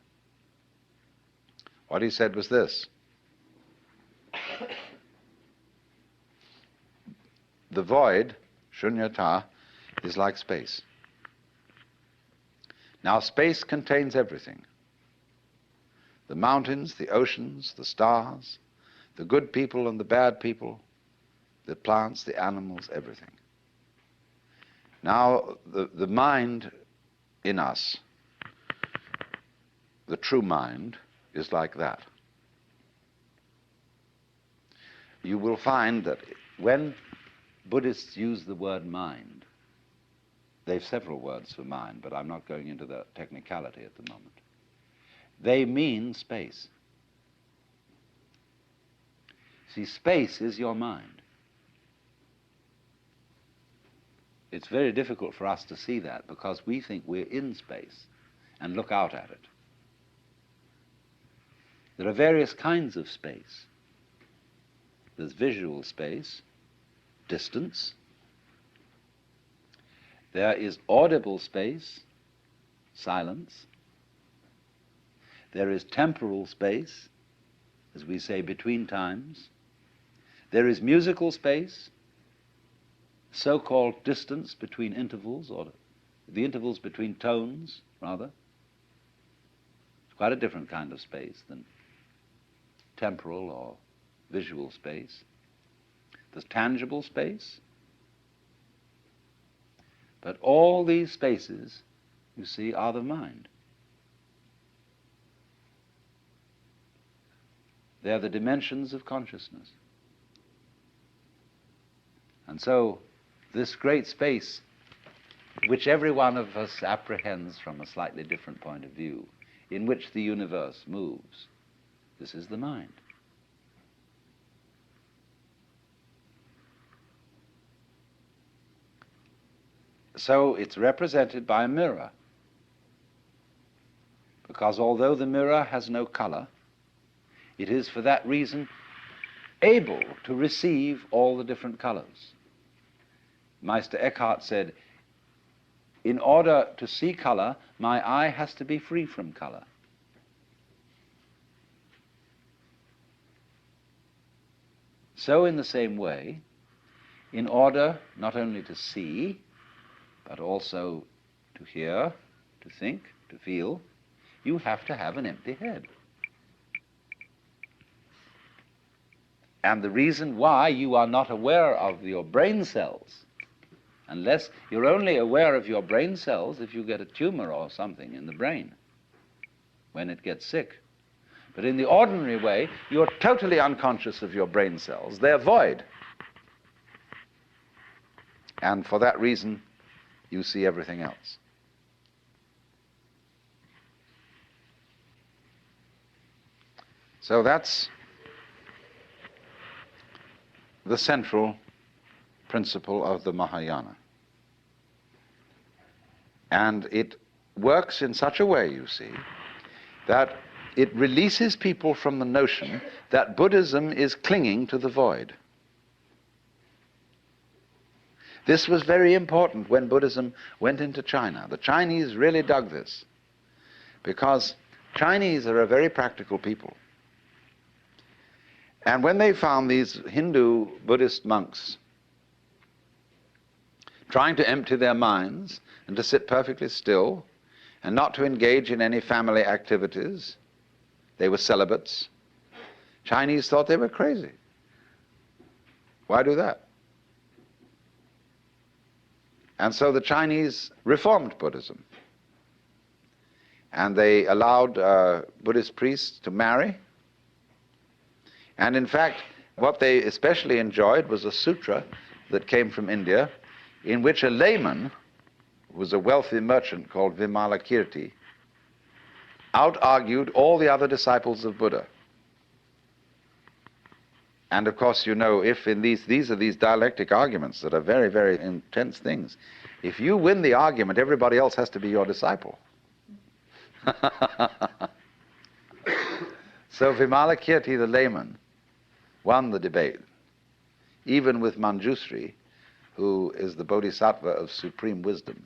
what he said was this: the void, shunyata, is like space. Now, space contains everything. the mountains, the oceans, the stars, the good people and the bad people, the plants, the animals, everything. Now, the mind in us, the true mind, is like that. You will find that when Buddhists use the word mind, they've several words for mind, but I'm not going into the technicality at the moment. They mean space. See, space is your mind. It's very difficult for us to see that because we think we're in space and look out at it. There are various kinds of space. There's visual space, distance. There is audible space, silence. There is temporal space, as we say, between times. There is musical space, so-called distance between intervals, or the intervals between tones, rather. It's quite a different kind of space than temporal or visual space. There's tangible space. But all these spaces, you see, are the mind. They are the dimensions of consciousness. And so, this great space, which every one of us apprehends from a slightly different point of view, in which the universe moves, this is the mind. So it's represented by a mirror, because although the mirror has no color, it is for that reason able to receive all the different colors. Meister Eckhart said, in order to see color, my eye has to be free from color. So in the same way, in order not only to see, but also to hear, to think, to feel, you have to have an empty head. And the reason why you are not aware of your brain cells, unless you're only aware of your brain cells if you get a tumor or something in the brain, when it gets sick. But in the ordinary way, you're totally unconscious of your brain cells. They're void. And for that reason, you see everything else. So that's the central principle of the Mahayana. And it works in such a way, you see, that it releases people from the notion that Buddhism is clinging to the void. This was very important when Buddhism went into China. The Chinese really dug this, because Chinese are a very practical people. And when they found these Hindu Buddhist monks trying to empty their minds and to sit perfectly still and not to engage in any family activities, they were celibates. Chinese thought they were crazy. Why do that? And so the Chinese reformed Buddhism. And they allowed Buddhist priests to marry. And in fact, what they especially enjoyed was a sutra that came from India, in which a layman, who was a wealthy merchant called Vimalakirti, out-argued all the other disciples of Buddha. And of course, you know, if in these are these dialectic arguments that are very, very intense things. If you win the argument, everybody else has to be your disciple. So Vimalakirti, the layman, won the debate, even with Manjusri, who is the bodhisattva of supreme wisdom.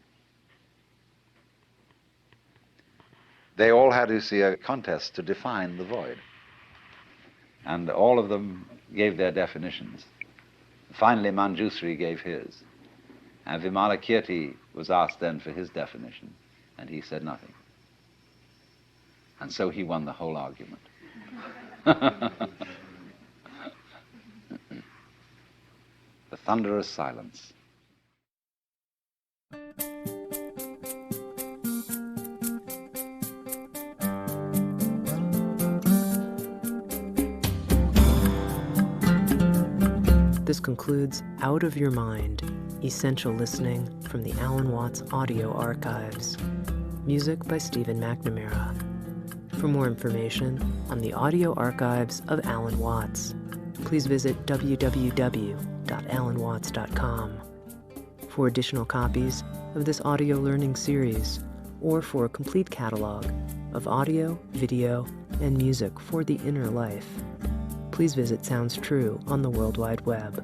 They all had to see a contest to define the void. And all of them gave their definitions. Finally, Manjusri gave his. And Vimalakirti was asked then for his definition, and he said nothing. And so he won the whole argument. The thunderous silence. This concludes Out of Your Mind, essential listening from the Alan Watts audio archives. Music by Stephen McNamara. For more information on the audio archives of Alan Watts, please visit www.alanwatts.com. For additional copies of this audio learning series, or for a complete catalog of audio, video, and music for the inner life, please visit Sounds True on the World Wide Web,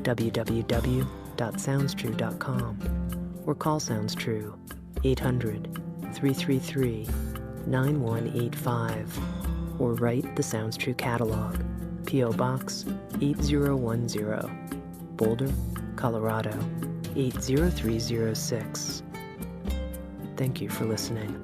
www.soundstrue.com, or call Sounds True 800-333-9185, or write the Sounds True catalog, P.O. Box 8010, Boulder, Colorado 80306. Thank you for listening.